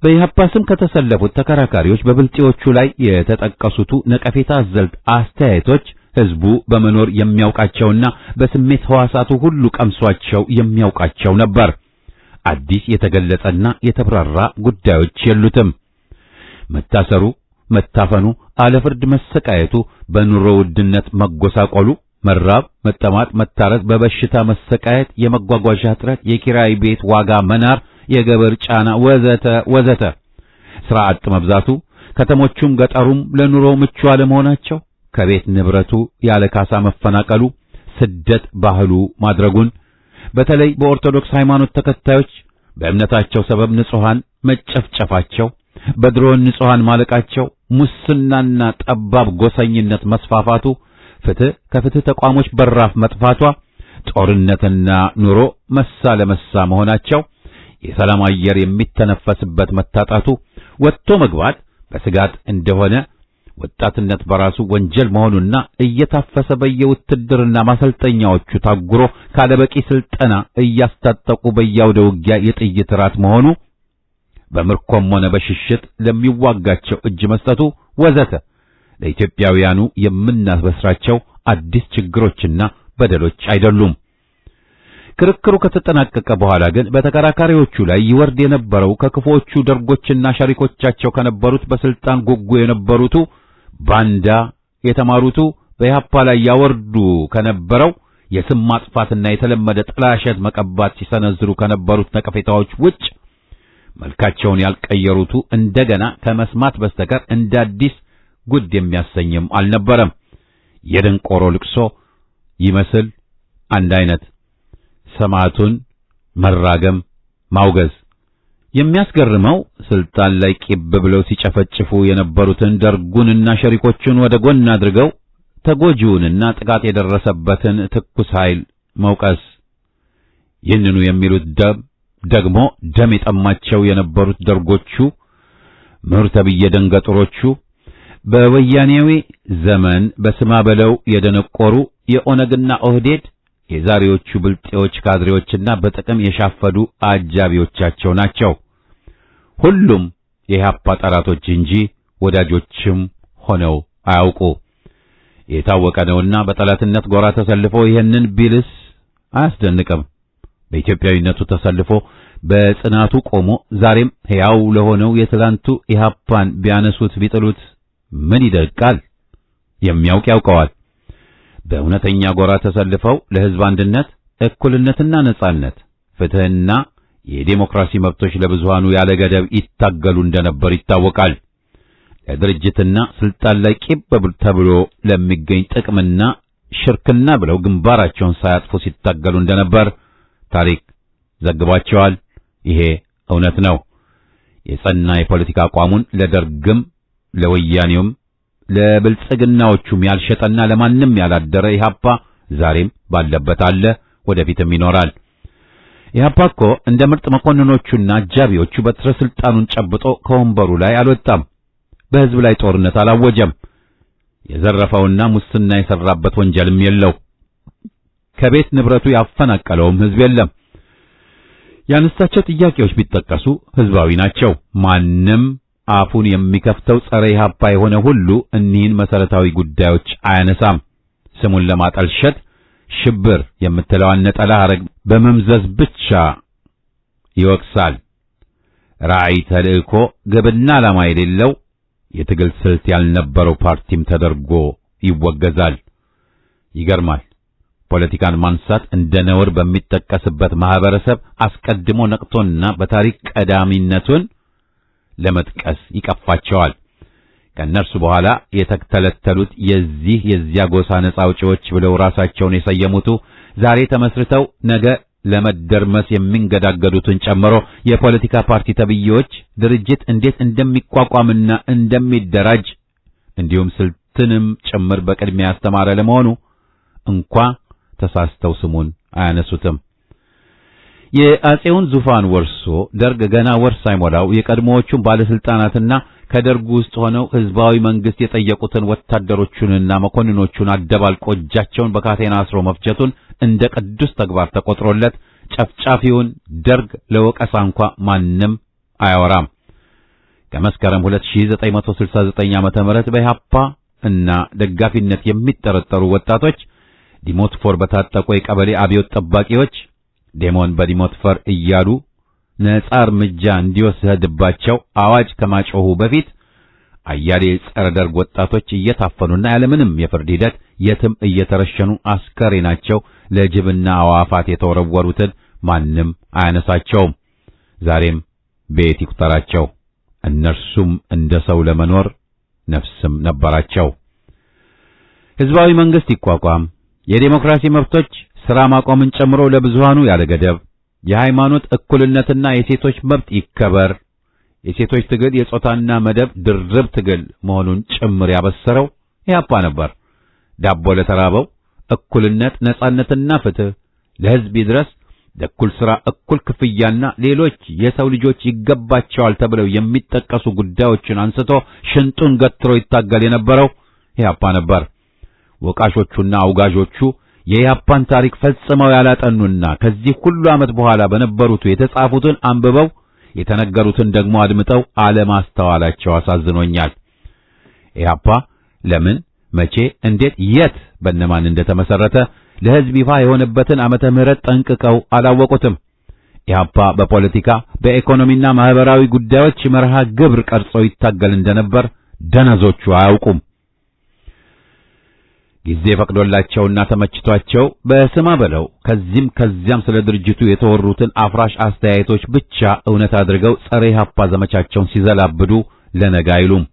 በኢህአፓ ስም ከተሰለፉት ተከራካሪዎች በብልጤዎቹ ላይ የተጠቀሱት ነቀፌታ አዘል አስተያየቶች ህዝቡ በመኖር የሚያውቃቸውና በስሜት ህዋሳቱ ሁሉ ቀምሷቸው የሚያውቃቸው ነበር። አዲስ የተገለጸና የተብራራ ጉዳዮች የሉትም። መታሰሩ፣ መታፈኑ፣ አለፍርድ መሰቃየቱ፣ በኑሮ ውድነት መጎሳቆሉ፣ መራብ፣ መጠማት፣ መታረዝ፣ በበሽታ መሰቃየት፣ የመጓጓዣ እጥረት፣ የኪራይ ቤት ዋጋ መናር፣ የገበር ጫና ወዘተ ወዘተ፣ ስራ አጥ መብዛቱ፣ ከተሞቹም ገጠሩም ለኑሮ ምቹ አለመሆናቸው፣ ከቤት ንብረቱ ያለ ካሳ መፈናቀሉ፣ ስደት ባህሉ ማድረጉን፣ በተለይ በኦርቶዶክስ ሃይማኖት ተከታዮች በእምነታቸው ሰበብ ንጹሃን መጨፍጨፋቸው፣ በድሮን ንጹሃን ማለቃቸው፣ ሙስናና ጠባብ ጎሰኝነት መስፋፋቱ፣ ፍትህ ከፍትህ ተቋሞች በራፍ መጥፋቷ፣ ጦርነትና ኑሮ መሳ ለመሳ መሆናቸው፣ የሰላም አየር የሚተነፈስበት መታጣቱ፣ ወጥቶ መግባት በስጋት እንደሆነ፣ ወጣትነት በራሱ ወንጀል መሆኑና እየታፈሰ በየውትድርና ማሰልጠኛዎቹ ታጉሮ ካለበቂ ስልጠና እያስታጠቁ በያውደ ውጊያ የጥይት ራት መሆኑ፣ በምርኮም ሆነ በሽሽት ለሚዋጋቸው እጅ መስጠቱ ወዘተ ለኢትዮጵያውያኑ የምናበስራቸው አዲስ ችግሮችና በደሎች አይደሉም። ክርክሩ ከተጠናቀቀ በኋላ ግን በተከራካሪዎቹ ላይ ይወርድ የነበረው ከክፎቹ ደርጎችና ሸሪኮቻቸው ከነበሩት በስልጣን ጎጎ የነበሩቱ ባንዳ የተማሩቱ በኢህአፓ ላይ ያወርዱ ከነበረው የስም ማጥፋትና የተለመደ ጥላሸት መቀባት ሲሰነዝሩ ከነበሩት ነቀፌታዎች ውጭ መልካቸውን ያልቀየሩቱ እንደገና ከመስማት በስተቀር እንደ አዲስ ጉድ የሚያሰኝም አልነበረም። የደንቆሮ ልቅሶ ይመስል አንድ አይነት ሰማዕቱን መራገም ማውገዝ። የሚያስገርመው ስልጣን ላይ ቂብ ብለው ሲጨፈጭፉ የነበሩትን ደርጉንና ሸሪኮቹን ወደ ጎን አድርገው ተጎጂውንና ጥቃት የደረሰበትን ትኩስ ኃይል መውቀስ። ይህንኑ የሚሉት ደግሞ ደም የጠማቸው የነበሩት ደርጎቹ ምሁር ተብዬ ደንገጥሮቹ በወያኔዊ ዘመን በስማ በለው የደነቆሩ የኦነግና ኦህዴድ የዛሬዎቹ ብልጤዎች ካድሬዎችና በጥቅም የሻፈዱ አጃቢዎቻቸው ናቸው። ሁሉም የኢህአፓ ጠላቶች እንጂ ወዳጆችም ሆነው አያውቁ። የታወቀ ነውና በጠላትነት ጎራ ተሰልፎ ይህንን ቢልስ አያስደንቅም። በኢትዮጵያዊነቱ ተሰልፎ በጽናቱ ቆሞ ዛሬም ሕያው ለሆነው የትላንቱ ኢህአፓን ቢያነሱት ቢጥሉት ምን ይደቃል? የሚያውቅ ያውቀዋል። በእውነተኛ ጎራ ተሰልፈው ለሕዝብ አንድነት፣ እኩልነትና ነጻነት፣ ፍትህና የዴሞክራሲ መብቶች ለብዙሃኑ ያለ ገደብ ይታገሉ እንደነበር ይታወቃል። ለድርጅትና ስልጣን ላይ ቂብ ተብሎ ለሚገኝ ጥቅምና ሽርክና ብለው ግንባራቸውን ሳያጥፉ ሲታገሉ እንደነበር ታሪክ ዘግቧቸዋል። ይሄ እውነት ነው። የጸና የፖለቲካ አቋሙን ለደርግም ለወያኔውም ለብልጽግናዎቹም ያልሸጠና ለማንም ያላደረ ኢህአፓ ዛሬም ባለበት አለ፣ ወደፊትም ይኖራል። ኢህአፓ እኮ እንደ ምርጥ መኮንኖቹና አጃቢዎቹ በትረ ስልጣኑን ጨብጦ ከወንበሩ ላይ አልወጣም። በህዝብ ላይ ጦርነት አላወጀም። የዘረፈውና ሙስና የሰራበት ወንጀልም የለው። ከቤት ንብረቱ ያፈናቀለውም ህዝብ የለም። ያነሳቸው ጥያቄዎች ቢጠቀሱ ህዝባዊ ናቸው። ማንም አፉን የሚከፍተው ጸረ ኢህአፓ የሆነ ሁሉ እኒህን መሰረታዊ ጉዳዮች አያነሳም። ስሙን ለማጠልሸት ሽብር የምትለዋን ነጠላ ሐረግ በመምዘዝ ብቻ ይወቅሳል። ራዕይ፣ ተልእኮ፣ ግብና ዓላማ የሌለው የትግል ስልት ያልነበረው ፓርቲም ተደርጎ ይወገዛል። ይገርማል። ፖለቲካን ማንሳት እንደ ነውር በሚጠቀስበት ማህበረሰብ አስቀድሞ ነቅቶና በታሪክ ቀዳሚነቱን ለመጥቀስ ይቀፋቸዋል። ከእነርሱ በኋላ የተተለተሉት የዚያ ጎሳ ነጻ አውጪዎች ብለው ራሳቸውን የሰየሙቱ ዛሬ ተመስርተው ነገ ለመደርመስ የሚንገዳገዱትን ጨምሮ የፖለቲካ ፓርቲ ተብዬዎች ድርጅት እንዴት እንደሚቋቋምና እንደሚደራጅ እንዲሁም ስልትንም ጭምር በቅድሚያ ያስተማረ ለመሆኑ እንኳ ተሳስተው ስሙን አያነሱትም። የአጼውን ዙፋን ወርሶ ደርግ ገና ወር ሳይሞላው የቀድሞዎቹን ባለስልጣናትና ከደርጉ ውስጥ ሆነው ህዝባዊ መንግስት የጠየቁትን ወታደሮቹንና መኮንኖቹን አደባልቆ እጃቸውን በካቴና አስሮ መፍጀቱን እንደ ቅዱስ ተግባር ተቆጥሮለት ጨፍጫፊውን ደርግ ለወቀሳ እንኳ ማንም አያወራም። ከመስከረም 2969 ዓመተ ምህረት በኢህአፓ እና ደጋፊነት የሚጠረጠሩ ወጣቶች ዲሞትፎር በታጠቁ የቀበሌ አብዮት ጠባቂዎች ዴሞን በዲሞትፎር እያሉ ነጻ እርምጃ እንዲወሰድባቸው አዋጅ ከማጮሁ በፊት አያሌ ጸረ ደርግ ወጣቶች እየታፈኑና ያለምንም የፍርድ ሂደት የትም እየተረሸኑ አስከሬናቸው ለጅብና አዋፋት የተወረወሩትን ማንም አያነሳቸውም። ዛሬም ቤት ይቁጠራቸው። እነርሱም እንደ ሰው ለመኖር ነፍስም ነበራቸው። ህዝባዊ መንግስት ይቋቋም፣ የዴሞክራሲ መብቶች ሥራ ማቆምን ጨምሮ ለብዙሃኑ ያለ ገደብ፣ የሃይማኖት እኩልነትና የሴቶች መብት ይከበር፣ የሴቶች ትግል የጾታና መደብ ድርብ ትግል መሆኑን ጭምር ያበሰረው ኢህአፓ ነበር። ዳቦ ለተራበው፣ እኩልነት፣ ነጻነትና ፍትህ ለህዝብ ይድረስ፣ ለእኩል ሥራ እኩል ክፍያና ሌሎች የሰው ልጆች ይገባቸዋል ተብለው የሚጠቀሱ ጉዳዮችን አንስቶ ሽንጡን ገትሮ ይታገል የነበረው ኢህአፓ ነበር። ወቃሾቹና አውጋዦቹ የኢህአፓን ታሪክ ፈጽመው ያላጠኑና ከዚህ ሁሉ ዓመት በኋላ በነበሩት የተጻፉትን አንብበው የተነገሩትን ደግሞ አድምጠው አለማስተዋላቸው አሳዝኖኛል። ኢህአፓ ለምን፣ መቼ፣ እንዴት፣ የት፣ በእነማን እንደተመሰረተ ለህዝብ ይፋ የሆነበትን ዓመተ ምህረት ጠንቅቀው አላወቁትም። ኢህአፓ በፖለቲካ በኢኮኖሚና ማህበራዊ ጉዳዮች መርሃ ግብር ቀርጾ ይታገል እንደነበር ደነዞቹ አያውቁም። ጊዜ ፈቅዶላቸውና ተመችቷቸው በስማ በለው ከዚህም ከዚያም ስለ ድርጅቱ የተወሩትን አፍራሽ አስተያየቶች ብቻ እውነት አድርገው ጸረ ኢህአፓ ዘመቻቸውን ሲዘላብዱ ለነገ አይሉም።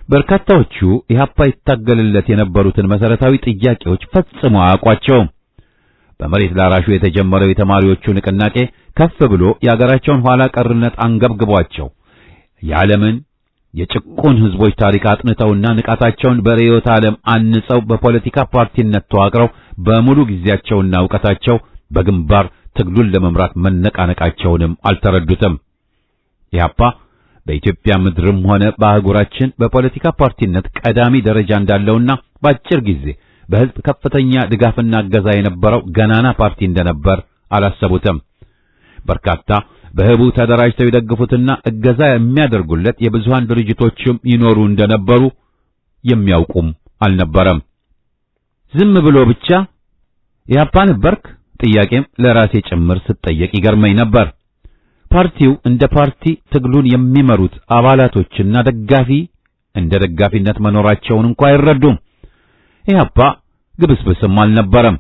በርካታዎቹ ኢህአፓ ይታገልለት የነበሩትን መሰረታዊ ጥያቄዎች ፈጽሞ አያውቋቸውም። በመሬት ላራሹ የተጀመረው የተማሪዎቹ ንቅናቄ ከፍ ብሎ የአገራቸውን ኋላ ቀርነት አንገብግቧቸው የዓለምን የጭቁን ህዝቦች ታሪክ አጥንተውና ንቃታቸውን በርዕዮተ ዓለም አንጸው በፖለቲካ ፓርቲነት ተዋቅረው በሙሉ ጊዜያቸውና ዕውቀታቸው በግንባር ትግሉን ለመምራት መነቃነቃቸውንም አልተረዱትም። ኢህአፓ በኢትዮጵያ ምድርም ሆነ በአህጉራችን በፖለቲካ ፓርቲነት ቀዳሚ ደረጃ እንዳለውና በአጭር ጊዜ በህዝብ ከፍተኛ ድጋፍና እገዛ የነበረው ገናና ፓርቲ እንደነበር አላሰቡትም። በርካታ በህቡ ተደራጅተው ይደግፉትና እገዛ የሚያደርጉለት የብዙሃን ድርጅቶችም ይኖሩ እንደነበሩ የሚያውቁም አልነበረም። ዝም ብሎ ብቻ ኢህአፓ ነበርክ ጥያቄም ለራሴ ጭምር ስጠየቅ ይገርመኝ ነበር። ፓርቲው እንደ ፓርቲ ትግሉን የሚመሩት አባላቶችና ደጋፊ እንደ ደጋፊነት መኖራቸውን እንኳን አይረዱም። ኢህአፓ ግብስብስም አልነበረም።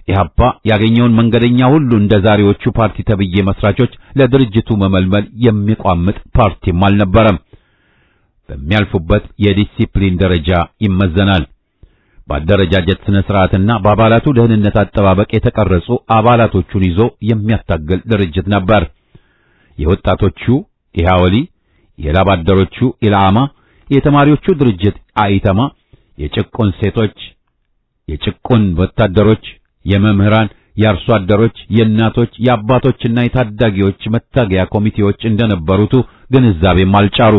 ኢህአፓ ያገኘውን መንገደኛ ሁሉ እንደ ዛሬዎቹ ፓርቲ ተብዬ መስራቾች ለድርጅቱ መመልመል የሚቋምጥ ፓርቲም አልነበረም። በሚያልፉበት የዲሲፕሊን ደረጃ ይመዘናል። በአደረጃጀት ስነ ስርዓትና በአባላቱ ደህንነት አጠባበቅ የተቀረጹ አባላቶቹን ይዞ የሚያታግል ድርጅት ነበር። የወጣቶቹ ኢሃወሊ፣ የላብ አደሮቹ ኢላማ፣ የተማሪዎቹ ድርጅት አኢተማ፣ የጭቁን ሴቶች፣ የጭቁን ወታደሮች፣ የመምህራን፣ የአርሶ አደሮች፣ የእናቶች፣ የአባቶችና የታዳጊዎች መታገያ ኮሚቴዎች እንደነበሩት ግንዛቤም አልጫሩ።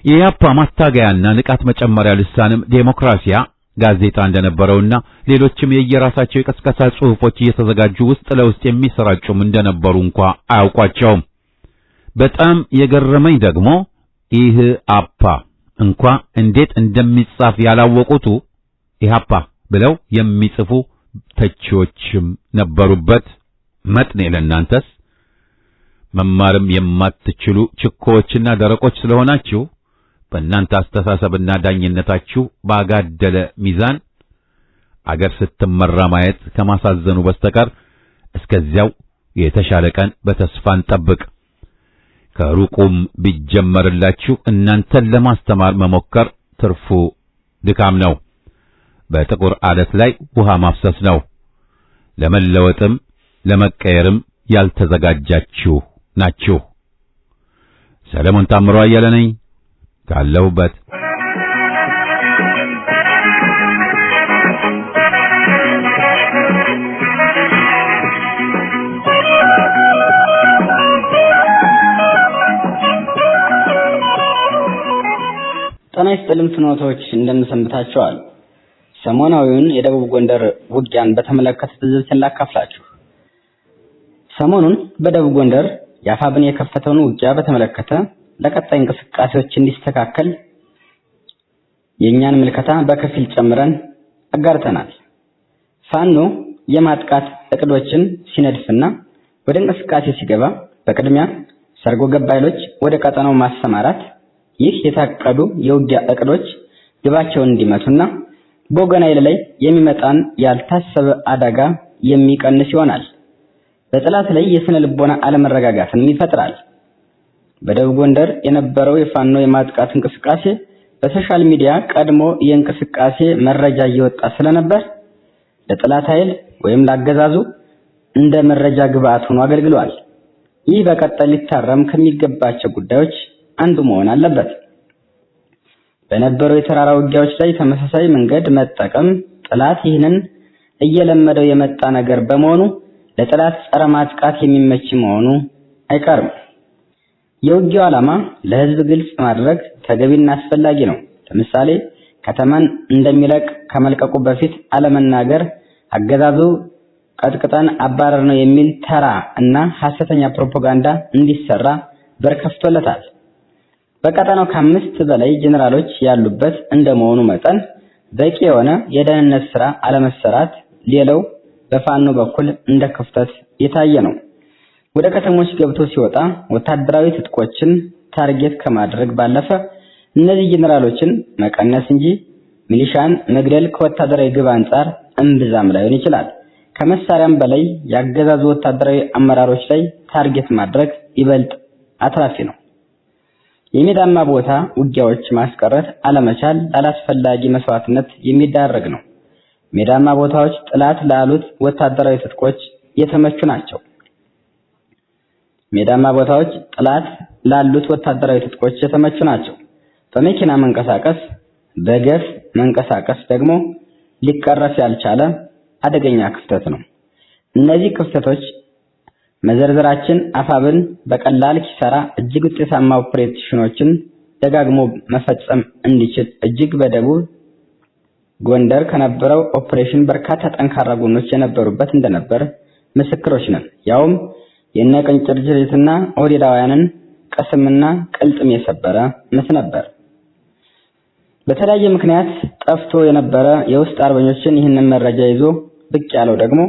የኢህአፓ ማታገያና ንቃት መጨመሪያ ልሳንም ዴሞክራሲያ ጋዜጣ እንደነበረውና ሌሎችም የየራሳቸው የቀስቀሳ ጽሑፎች እየተዘጋጁ ውስጥ ለውስጥ የሚሰራጩም እንደነበሩ እንኳን አያውቋቸውም። በጣም የገረመኝ ደግሞ ኢህአፓ እንኳን እንዴት እንደሚጻፍ ያላወቁቱ ኢህአፓ ብለው የሚጽፉ ተቺዎችም ነበሩበት። መጥኔ ለእናንተስ መማርም የማትችሉ ችኮዎችና ደረቆች ስለሆናችሁ በእናንተ አስተሳሰብና ዳኝነታችሁ ባጋደለ ሚዛን አገር ስትመራ ማየት ከማሳዘኑ በስተቀር እስከዚያው የተሻለ ቀን በተስፋ እንጠብቅ። ከሩቁም ቢጀመርላችሁ እናንተን ለማስተማር መሞከር ትርፉ ድካም ነው። በጥቁር አለት ላይ ውሃ ማፍሰስ ነው። ለመለወጥም ለመቀየርም ያልተዘጋጃችሁ ናችሁ። ሰለሞን ታምሮ አየለ ነኝ ካለሁበት። ጤና ይስጥልኝ ፍኖቶች እንደምሰምታችኋል። ሰሞናዊውን የደቡብ ጎንደር ውጊያን በተመለከተ ትዝብትን ላካፍላችሁ። ሰሞኑን በደቡብ ጎንደር ያፋብን የከፈተውን ውጊያ በተመለከተ ለቀጣይ እንቅስቃሴዎች እንዲስተካከል የኛን ምልከታ በከፊል ጨምረን አጋርተናል። ፋኖ የማጥቃት እቅዶችን ሲነድፍና ወደ እንቅስቃሴ ሲገባ በቅድሚያ ሰርጎ ገብ ኃይሎች ወደ ቀጠናው ማሰማራት፣ ይህ የታቀዱ የውጊያ እቅዶች ግባቸውን እንዲመቱና በወገን ኃይል ላይ የሚመጣን ያልታሰበ አደጋ የሚቀንስ ይሆናል። በጠላት ላይ የስነ ልቦና አለመረጋጋትን ይፈጥራል። በደቡብ ጎንደር የነበረው የፋኖ የማጥቃት እንቅስቃሴ በሶሻል ሚዲያ ቀድሞ የእንቅስቃሴ መረጃ እየወጣ ስለነበር ለጠላት ኃይል ወይም ላገዛዙ እንደ መረጃ ግብአት ሆኖ አገልግሏል። ይህ በቀጣይ ሊታረም ከሚገባቸው ጉዳዮች አንዱ መሆን አለበት። በነበረው የተራራ ውጊያዎች ላይ ተመሳሳይ መንገድ መጠቀም ጠላት ይህንን እየለመደው የመጣ ነገር በመሆኑ ለጠላት ጸረ ማጥቃት የሚመች መሆኑ አይቀርም። የውጊያው ዓላማ ለህዝብ ግልጽ ማድረግ ተገቢና አስፈላጊ ነው። ለምሳሌ ከተማን እንደሚለቅ ከመልቀቁ በፊት አለመናገር፣ አገዛዙ ቀጥቅጠን አባረር ነው የሚል ተራ እና ሐሰተኛ ፕሮፓጋንዳ እንዲሰራ በር ከፍቶለታል። በቀጠናው ከ5 በላይ ጄኔራሎች ያሉበት እንደመሆኑ መጠን በቂ የሆነ የደህንነት ስራ አለመሰራት ሌላው በፋኖ በኩል እንደ ክፍተት የታየ ነው። ወደ ከተሞች ገብቶ ሲወጣ ወታደራዊ ትጥቆችን ታርጌት ከማድረግ ባለፈ እነዚህ ጄኔራሎችን መቀነስ እንጂ ሚሊሻን መግደል ከወታደራዊ ግብ አንጻር እምብዛም ላይሆን ይችላል። ከመሳሪያም በላይ ያገዛዙ ወታደራዊ አመራሮች ላይ ታርጌት ማድረግ ይበልጥ አትራፊ ነው። የሜዳማ ቦታ ውጊያዎች ማስቀረት አለመቻል ላላስፈላጊ መስዋዕትነት የሚዳረግ ነው። ሜዳማ ቦታዎች ጥላት ላሉት ወታደራዊ ትጥቆች የተመቹ ናቸው። ሜዳማ ቦታዎች ጥላት ላሉት ወታደራዊ ትጥቆች የተመቹ ናቸው። በመኪና መንቀሳቀስ፣ በገፍ መንቀሳቀስ ደግሞ ሊቀረፍ ያልቻለ አደገኛ ክፍተት ነው። እነዚህ ክፍተቶች መዘርዘራችን አፋብን በቀላል ኪሳራ እጅግ ውጤታማ ኦፕሬሽኖችን ደጋግሞ መፈጸም እንዲችል እጅግ በደቡብ ጎንደር ከነበረው ኦፕሬሽን በርካታ ጠንካራ ጎኖች የነበሩበት እንደነበር ምስክሮች ነን። ያውም የነቅንጭርጭሪትና ኦዴዳውያንን ቅስምና ቅልጥም የሰበረ ምስ ነበር። በተለያየ ምክንያት ጠፍቶ የነበረ የውስጥ አርበኞችን ይህንን መረጃ ይዞ ብቅ ያለው ደግሞ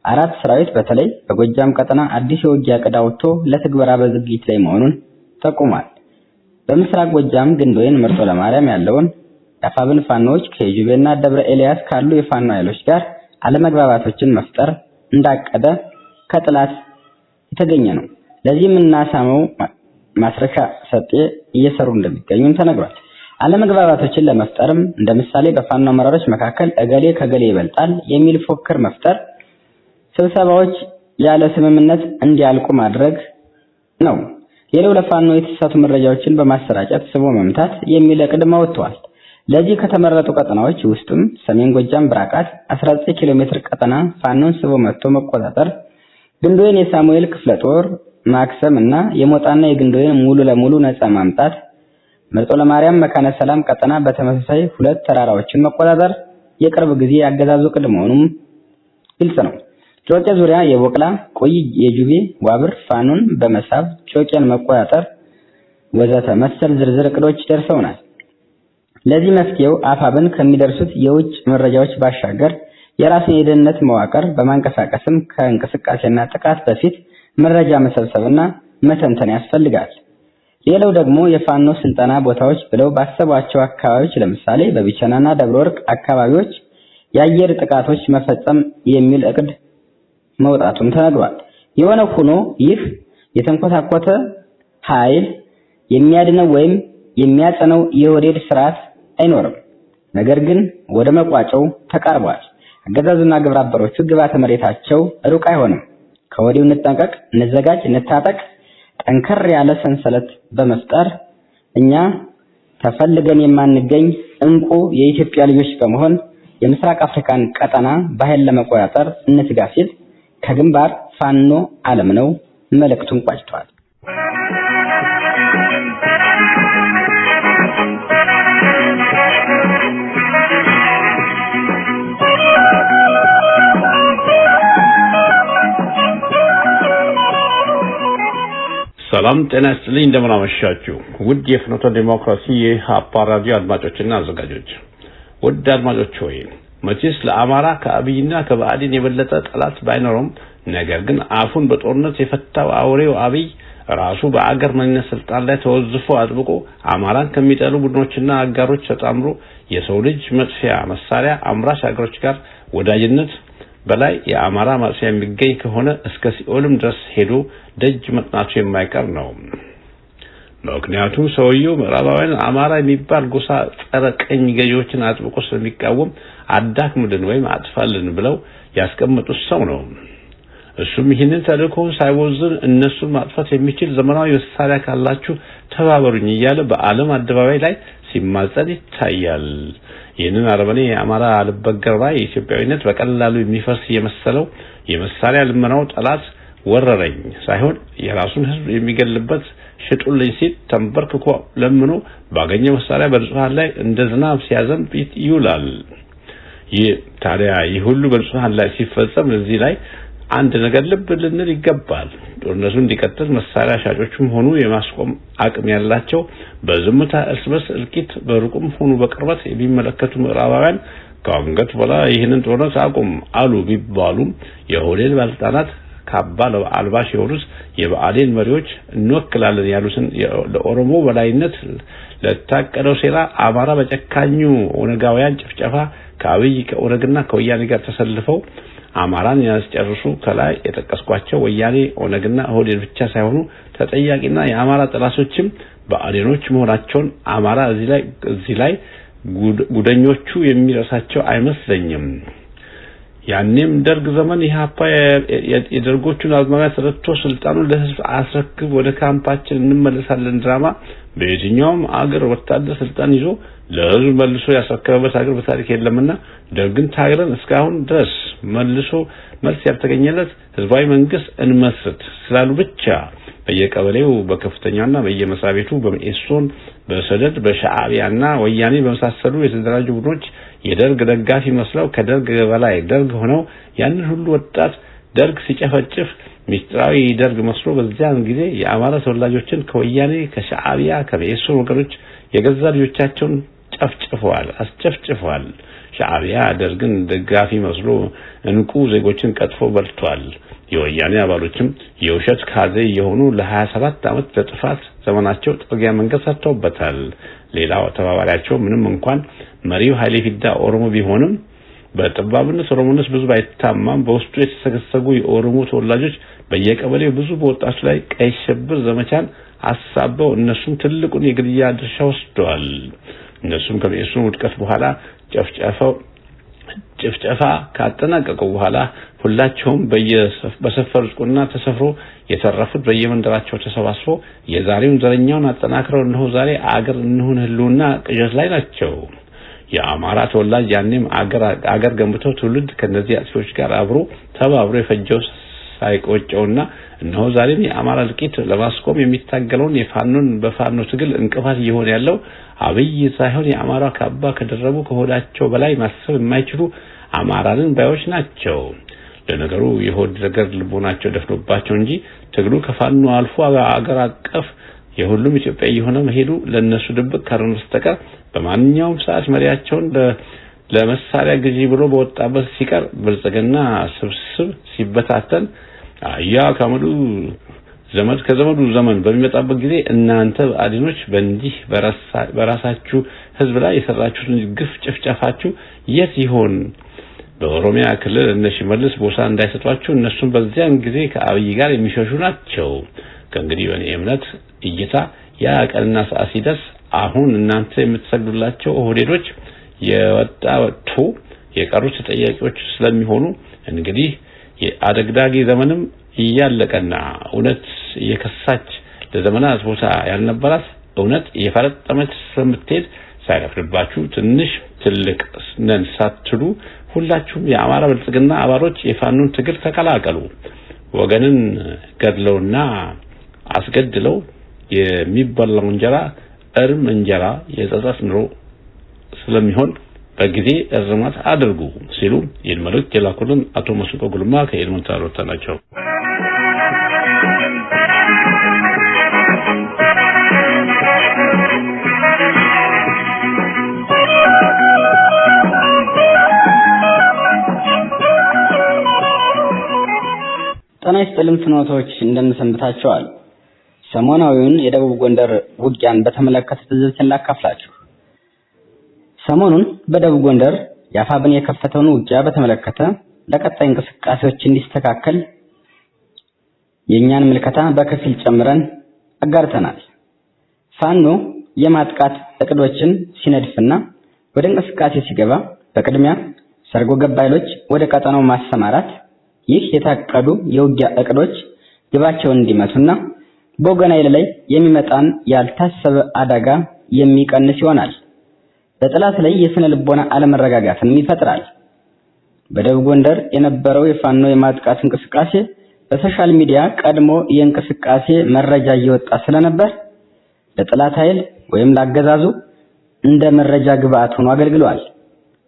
አራት ሰራዊት በተለይ በጎጃም ቀጠና አዲስ የውጊያ ዕቅድ አውጥቶ ለትግበራ በዝግጅት ላይ መሆኑን ጠቁሟል። በምስራቅ ጎጃም ግንዶይን መርጦ ለማርያም ያለውን የአፋብን ፋኖች ከጁቤና ደብረ ኤልያስ ካሉ የፋኖ ኃይሎች ጋር አለመግባባቶችን መፍጠር እንዳቀደ ከጥላት የተገኘ ነው። ለዚህም እናሳመው ማስረሻ ሰጤ እየሰሩ እንደሚገኙም ተነግሯል። አለመግባባቶችን ለመፍጠርም እንደ ምሳሌ በፋኖ አመራሮች መካከል እገሌ ከገሌ ይበልጣል የሚል ፎክር መፍጠር፣ ስብሰባዎች ያለ ስምምነት እንዲያልቁ ማድረግ ነው። ሌላው ለፋኖ የተሳሳቱ መረጃዎችን በማሰራጨት ስቦ መምታት የሚል ዕቅድ አውጥቷል። ለዚህ ከተመረጡ ቀጠናዎች ውስጥም ሰሜን ጎጃም ብራቃት 19 ኪሎ ሜትር ቀጠና ፋኖን ስቦ መጥቶ መቆጣጠር፣ ግንዶይን የሳሙኤል ክፍለ ጦር ማክሰም እና የሞጣና የግንዶይን ሙሉ ለሙሉ ነፃ ማምጣት፣ መርጦ ለማርያም መካነ ሰላም ቀጠና በተመሳሳይ ሁለት ተራራዎችን መቆጣጠር የቅርብ ጊዜ ያገዛዙ ዕቅድ መሆኑም ግልጽ ነው። ጮቄ ዙሪያ የቦቅላ ቆይ የጁቤ ዋብር ፋኖን በመሳብ ጮቄን መቆጣጠር ወዘተ መሰል ዝርዝር ዕቅዶች ደርሰውናል። ለዚህ መፍትሄው አፋብን ከሚደርሱት የውጭ መረጃዎች ባሻገር የራስን የደህንነት መዋቅር በማንቀሳቀስም ከእንቅስቃሴና ጥቃት በፊት መረጃ መሰብሰብና መተንተን ያስፈልጋል። ሌላው ደግሞ የፋኖ ስልጠና ቦታዎች ብለው ባሰቧቸው አካባቢዎች ለምሳሌ በቢቸናና ደብረ ወርቅ አካባቢዎች የአየር ጥቃቶች መፈጸም የሚል ዕቅድ መውጣቱም ተነግሯል። የሆነ ሆኖ ይህ የተንኮታኮተ ኃይል የሚያድነው ወይም የሚያጸነው የወዴድ ስርዓት አይኖርም። ነገር ግን ወደ መቋጫው ተቃርቧል። አገዛዙና ግብረ አበሮቹ ግብዓተ መሬታቸው ሩቅ አይሆንም። ከወዲሁ እንጠንቀቅ፣ እንዘጋጅ፣ እንታጠቅ፣ ጠንከር ያለ ሰንሰለት በመፍጠር እኛ ተፈልገን የማንገኝ እንቁ የኢትዮጵያ ልጆች በመሆን የምስራቅ አፍሪካን ቀጠና በኃይል ለመቆጣጠር እንትጋ ሲል ከግንባር ፋኖ ዓለም ነው መልእክቱን ቋጭቷል። ሰላም ጤና ይስጥልኝ። እንደምን አመሻችሁ ውድ የፍኖተ ዲሞክራሲ የኢሃፓ ራዲዮ አድማጮችና አዘጋጆች። ውድ አድማጮች ሆይ መቼስ ለአማራ ከአብይና ከብአዴን የበለጠ ጠላት ባይኖርም፣ ነገር ግን አፉን በጦርነት የፈታው አውሬው አብይ ራሱ በአገር መሪነት ስልጣን ላይ ተወዝፎ አጥብቆ አማራን ከሚጠሉ ቡድኖችና አጋሮች ተጣምሮ የሰው ልጅ መጥፊያ መሳሪያ አምራች አገሮች ጋር ወዳጅነት በላይ የአማራ ማጥፊያ የሚገኝ ከሆነ እስከ ሲኦልም ድረስ ሄዶ ደጅ መጥናቱ የማይቀር ነው። ምክንያቱም ሰውየው ምዕራባውያን አማራ የሚባል ጎሳ ጸረ ቀኝ ገዢዎችን አጥብቆ ስለሚቃወም አዳክምልን ወይም አጥፋልን ብለው ያስቀመጡት ሰው ነው። እሱም ይህንን ተልእኮ ሳይወዝን እነሱን ማጥፋት የሚችል ዘመናዊ መሳሪያ ካላችሁ ተባበሩኝ እያለ በዓለም አደባባይ ላይ ሲማጸን ይታያል። ይህንን አረመኔ የአማራ አልበገር ባይ ኢትዮጵያዊነት በቀላሉ የሚፈርስ የመሰለው የመሳሪያ ልመናው ጠላት ወረረኝ ሳይሆን የራሱን ሕዝብ የሚገልበት ሽጡልኝ ሲል ተንበርክኮ ለምኖ ባገኘው መሳሪያ በንጹሃን ላይ እንደ ዝናብ ሲያዘንብ ይውላል። ታዲያ ይህ ሁሉ በንጹሃን ላይ ሲፈጸም እዚህ ላይ አንድ ነገር ልብ ልንል ይገባል። ጦርነቱ እንዲቀጥል መሳሪያ ሻጮቹም ሆኑ የማስቆም አቅም ያላቸው በዝምታ እርስ በርስ እልቂት በሩቁም ሆኑ በቅርበት የሚመለከቱ ምዕራባውያን ከአንገት በላይ ይህንን ጦርነት አቁም አሉ ቢባሉም የሆዴል ባለስልጣናት ካባ አልባሽ የሆኑት የብአዴን መሪዎች እንወክላለን ያሉትን ለኦሮሞ በላይነት ለታቀደው ሴራ አማራ በጨካኙ ኦነጋውያን ጭፍጨፋ ከአብይ ከኦነግና ከወያኔ ጋር ተሰልፈው አማራን ያስጨርሱ ከላይ የጠቀስኳቸው ወያኔ ኦነግና ኦህዴድ ብቻ ሳይሆኑ ተጠያቂና የአማራ ጠላቶችም ብአዴኖች መሆናቸውን አማራ እዚህ ላይ ጉደኞቹ የሚረሳቸው አይመስለኝም። ያኔም ደርግ ዘመን ኢህአፓ የደርጎቹን አዝማሚያ ተረድቶ ስልጣኑን ለህዝብ አስረክብ ወደ ካምፓችን እንመለሳለን ድራማ በየትኛውም አገር ወታደር ስልጣን ይዞ ለህዝብ መልሶ ያስረከበበት አገር በታሪክ የለምና ደርግን ታግለን እስካሁን ድረስ መልስ ያልተገኘለት ህዝባዊ መንግስት እንመስርት ስላሉ ብቻ በየቀበሌው በከፍተኛና በየመስሪያ ቤቱ በመኢሶን በሰደድ በሻዕቢያና ወያኔ በመሳሰሉ የተደራጁ ቡድኖች የደርግ ደጋፊ መስለው ከደርግ በላይ ደርግ ሆነው ያንን ሁሉ ወጣት ደርግ ሲጨፈጭፍ ሚስጥራዊ ደርግ መስሎ በዚያን ጊዜ የአማራ ተወላጆችን ከወያኔ ከሻዕቢያ ከመኢሶን ወገኖች የገዛ ልጆቻቸውን አስጨፍጭፈዋል። ሻዕቢያ ደርግን ደጋፊ መስሎ እንቁ ዜጎችን ቀጥፎ በልቷል። የወያኔ አባሎችም የውሸት ካዜ የሆኑ ለ27 ዓመት ለጥፋት ዘመናቸው ጥርጊያ መንገድ ሰርተውበታል። ሌላው ተባባሪያቸው ምንም እንኳን መሪው ኃይሌ ፊዳ ኦሮሞ ቢሆንም በጥባብነት ኦሮሞነት ብዙ ባይታማም በውስጡ የተሰገሰጉ የኦሮሞ ተወላጆች በየቀበሌው ብዙ በወጣቱ ላይ ቀይ ሽብር ዘመቻን አሳበው እነሱም ትልቁን የግድያ ድርሻ ወስደዋል። እነሱም ከመኢሶን ውድቀት በኋላ ጭፍጨፋ ካጠናቀቁ በኋላ ሁላቸውም በሰፈሩት ቁና ተሰፍሮ የተረፉት በየመንደራቸው ተሰባስበው የዛሬውን ዘረኛውን አጠናክረው እነሆ ዛሬ አገር እንሁን ህልውና ቅዠት ላይ ናቸው። የአማራ ተወላጅ ያኔም አገር ገንብተው ትውልድ ከነዚህ አጥፊዎች ጋር ተባብሮ የፈጀው ሳይቆጨውና እነሆ ዛሬም የአማራ ልቂት ለማስቆም የሚታገለውን በፋኖ ትግል እንቅፋት እየሆነ ያለው አብይ ሳይሆን የአማራ ካባ ከደረቡ ከሆዳቸው በላይ ማሰብ የማይችሉ አማራንን ባዮች ናቸው። ለነገሩ የሆድ ነገር ልቦናቸው ደፍኖባቸው እንጂ ትግሉ ከፋኖ አልፎ አገር አቀፍ የሁሉም ኢትዮጵያ የሆነ መሄዱ ለነሱ ድብቅ ካልሆነ በስተቀር በማንኛውም ሰዓት መሪያቸውን ለመሳሪያ ግዢ ብሎ በወጣበት ሲቀር ብልጽግና ስብስብ ሲበታተን አያ ከመዱ ከዘመዱ ዘመን በሚመጣበት ጊዜ እናንተ ብአዴኖች በእንዲህ በራሳችሁ ህዝብ ላይ የሰራችሁትን ግፍ ጭፍጨፋችሁ የት ይሆን? በኦሮሚያ ክልል እነ ሽመልስ ቦሳ እንዳይሰጧችሁ እነሱም በዚያን ጊዜ ከአብይ ጋር የሚሸሹ ናቸው። ከእንግዲህ በእኔ እምነት እይታ ያ ቀንና ሰዓት ሲደርስ አሁን እናንተ የምትሰግዱላቸው ኦህዴዶች ወጥቶ የቀሩት ተጠያቂዎች ስለሚሆኑ እንግዲህ የአደግዳጊ ዘመንም እያለቀና እውነት እየከሳች ለዘመናት ቦታ ያልነበራት እውነት እየፈረጠመች ስለምትሄድ ሳይረፍድባችሁ ትንሽ ትልቅ ነን ሳትሉ ሁላችሁም የአማራ ብልጽግና አባሎች የፋኖን ትግል ተቀላቀሉ። ወገንን ገድለውና አስገድለው የሚበላው እንጀራ እርም እንጀራ የጸጸት ኑሮ ስለሚሆን በጊዜ እርማት አድርጉ ሲሉ የመልእክት የላኩልን አቶ መስቆ ጉልማ ከኤልመንታሮ ናቸው። ጤና ይስጥልኝ ፍኖቶች እንደምሰንብታችኋል። ሰሞናዊውን የደቡብ ጎንደር ውጊያን በተመለከተ ትዝብትን ላካፍላችሁ። ሰሞኑን በደቡብ ጎንደር የአፋብን የከፈተውን ውጊያ በተመለከተ ለቀጣይ እንቅስቃሴዎች እንዲስተካከል የኛን ምልከታ በከፊል ጨምረን አጋርተናል። ፋኖ የማጥቃት እቅዶችን ሲነድፍና ወደ እንቅስቃሴ ሲገባ በቅድሚያ ሰርጎ ገባይሎች ወደ ቀጠናው ማሰማራት ይህ የታቀዱ የውጊያ እቅዶች ግባቸውን እንዲመቱና በወገን ኃይል ላይ የሚመጣን ያልታሰበ አደጋ የሚቀንስ ይሆናል። በጠላት ላይ የስነ ልቦና አለመረጋጋትን ይፈጥራል። በደቡብ ጎንደር የነበረው የፋኖ የማጥቃት እንቅስቃሴ በሶሻል ሚዲያ ቀድሞ የእንቅስቃሴ መረጃ እየወጣ ስለነበር ለጠላት ኃይል ወይም ለአገዛዙ እንደ መረጃ ግብአት ሆኖ አገልግሏል።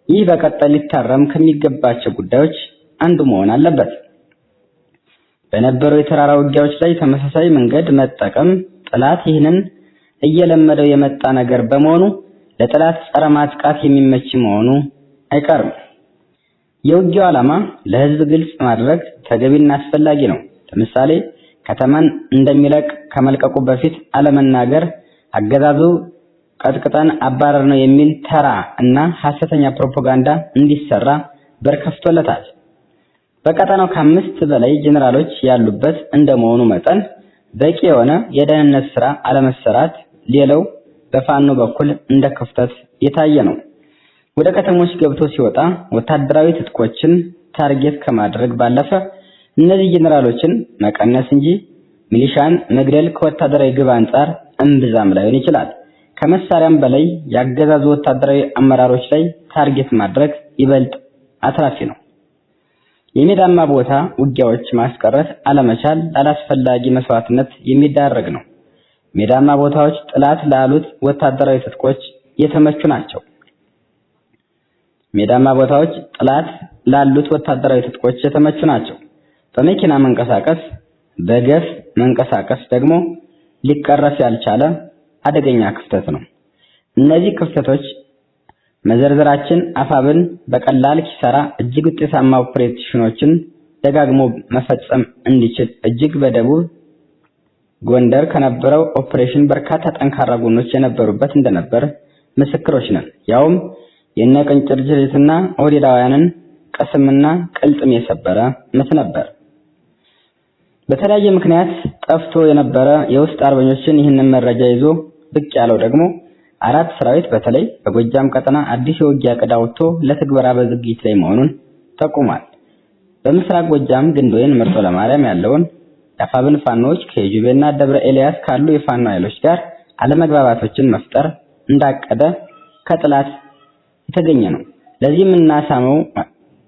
ይህ በቀጣይ ሊታረም ከሚገባቸው ጉዳዮች አንዱ መሆን አለበት። በነበረው የተራራ ውጊያዎች ላይ ተመሳሳይ መንገድ መጠቀም ጠላት ይህንን እየለመደው የመጣ ነገር በመሆኑ ለጠላት ጸረ ማጥቃት የሚመች መሆኑ አይቀርም። የውጊያው ዓላማ ለህዝብ ግልጽ ማድረግ ተገቢና አስፈላጊ ነው። ለምሳሌ ከተማን እንደሚለቅ ከመልቀቁ በፊት አለመናገር አገዛዙ ቀጥቅጠን አባረር ነው የሚል ተራ እና ሐሰተኛ ፕሮፓጋንዳ እንዲሰራ በር ከፍቶለታል። በቀጠናው ከ5 በላይ ጄኔራሎች ያሉበት እንደመሆኑ መጠን በቂ የሆነ የደህንነት ስራ አለመሰራት ሌላው በፋኖ በኩል እንደ ክፍተት የታየ ነው። ወደ ከተሞች ገብቶ ሲወጣ ወታደራዊ ትጥቆችን ታርጌት ከማድረግ ባለፈ እነዚህ ጄኔራሎችን መቀነስ እንጂ ሚሊሻን መግደል ከወታደራዊ ግብ አንጻር እምብዛም ላይሆን ይችላል። ከመሳሪያም በላይ ያገዛዙ ወታደራዊ አመራሮች ላይ ታርጌት ማድረግ ይበልጥ አትራፊ ነው። የሜዳማ ቦታ ውጊያዎች ማስቀረት አለመቻል ላላስፈላጊ መስዋዕትነት የሚዳረግ ነው። ሜዳማ ቦታዎች ጥላት ላሉት ወታደራዊ ትጥቆች የተመቹ ናቸው። ሜዳማ ቦታዎች ጥላት ላሉት ወታደራዊ ትጥቆች የተመቹ ናቸው። በመኪና መንቀሳቀስ፣ በገፍ መንቀሳቀስ ደግሞ ሊቀረፍ ያልቻለ አደገኛ ክፍተት ነው። እነዚህ ክፍተቶች መዘርዘራችን አፋብን በቀላል ኪሳራ እጅግ ውጤታማ ኦፕሬሽኖችን ደጋግሞ መፈጸም እንዲችል እጅግ በደቡብ ጎንደር ከነበረው ኦፕሬሽን በርካታ ጠንካራ ጎኖች የነበሩበት እንደነበር ምስክሮች ነን። ያውም የነቅንጭርጅሪትና ኦዲዳውያንን ቀስምና ቅልጥም የሰበረ ምት ነበር። በተለያየ ምክንያት ጠፍቶ የነበረ የውስጥ አርበኞችን ይህንን መረጃ ይዞ ብቅ ያለው ደግሞ 4 ሰራዊት በተለይ በጎጃም ቀጠና አዲስ የውጊያ ዕቅድ አውጥቶ ለትግበራ በዝግጅት ላይ መሆኑን ጠቁሟል። በምስራቅ ጎጃም ግንዶይን መርጦ ለማርያም ያለውን የአፋብን ፋኖች ከዩቤና ደብረ ኤልያስ ካሉ የፋኖ ኃይሎች ጋር አለመግባባቶችን መፍጠር እንዳቀደ ከጥላት የተገኘ ነው። ለዚህም እናሳመው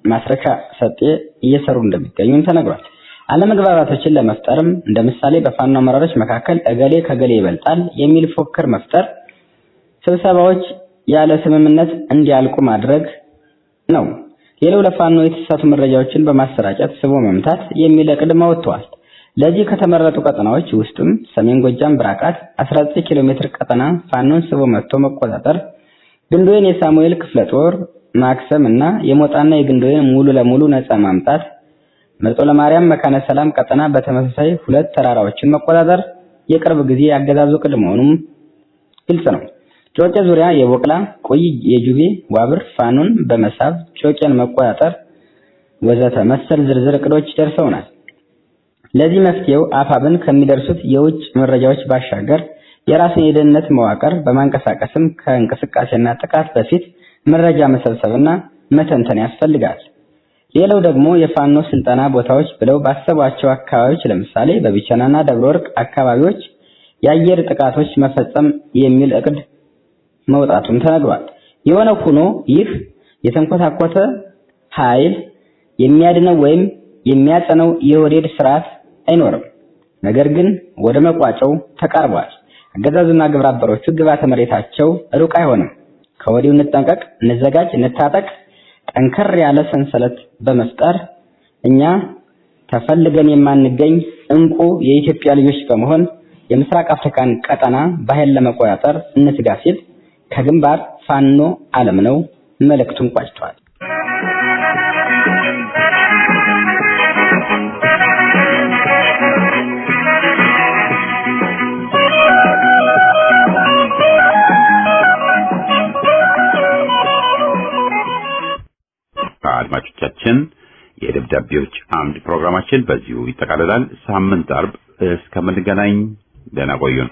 ማስረሻ ሰጤ እየሰሩ እንደሚገኙ ተነግሯል። አለመግባባቶችን ለመፍጠርም እንደ ምሳሌ በፋኖ አመራሮች መካከል እገሌ ከገሌ ይበልጣል የሚል ፉክክር መፍጠር፣ ስብሰባዎች ያለ ስምምነት እንዲያልቁ ማድረግ ነው። ሌላው ለፋኖ የተሳሳቱ መረጃዎችን በማሰራጨት ስቦ መምታት የሚል ዕቅድ አውጥተዋል። ለዚህ ከተመረጡ ቀጠናዎች ውስጥም ሰሜን ጎጃም ብራቃት 19 ኪሎ ሜትር ቀጠና ፋኖን ስቦ መጥቶ መቆጣጠር፣ ግንዶይን የሳሙኤል ክፍለ ጦር ማክሰም እና የሞጣና የግንዶይን ሙሉ ለሙሉ ነፃ ማምጣት፣ መርጦ ለማርያም መካነ ሰላም ቀጠና በተመሳሳይ 2 ተራራዎችን መቆጣጠር የቅርብ ጊዜ ያገዛዙ ዕቅድ መሆኑም ግልጽ ነው። ጮቄ ዙሪያ የቦቅላ ቆይ የጁቤ ዋብር ፋኖን በመሳብ ጮቄን መቆጣጠር ወዘተ መሰል ዝርዝር ዕቅዶች ደርሰውናል። ለዚህ መፍትሄው አፋብን ከሚደርሱት የውጭ መረጃዎች ባሻገር የራስን የደህንነት መዋቅር በማንቀሳቀስም ከእንቅስቃሴና ጥቃት በፊት መረጃ መሰብሰብና መተንተን ያስፈልጋል። ሌላው ደግሞ የፋኖ ስልጠና ቦታዎች ብለው ባሰቧቸው አካባቢዎች ለምሳሌ በቢቸናና ደብረወርቅ አካባቢዎች የአየር ጥቃቶች መፈጸም የሚል ዕቅድ መውጣቱን ተነግሯል። የሆነ ሆኖ ይህ የተንኮታኮተ ኃይል የሚያድነው ወይም የሚያጸነው የወሬድ ስርዓት አይኖርም። ነገር ግን ወደ መቋጫው ተቃርቧል። አገዛዙና ግብረ አበሮቹ ግብዓተ መሬታቸው ሩቅ አይሆንም። ከወዲሁ እንጠንቀቅ፣ እንዘጋጅ፣ እንታጠቅ። ጠንከር ያለ ሰንሰለት በመፍጠር እኛ ተፈልገን የማንገኝ እንቁ የኢትዮጵያ ልጆች በመሆን የምስራቅ አፍሪካን ቀጠና በኃይል ለመቆጣጠር እንትጋ ሲል ከግንባር ፋኖ ዓለም ነው መልእክቱን ቋጭቷል። አድማጮቻችን የደብዳቤዎች አምድ ፕሮግራማችን በዚሁ ይጠቃልላል። ሳምንት አርብ እስከምንገናኝ ደህና ቆዩን።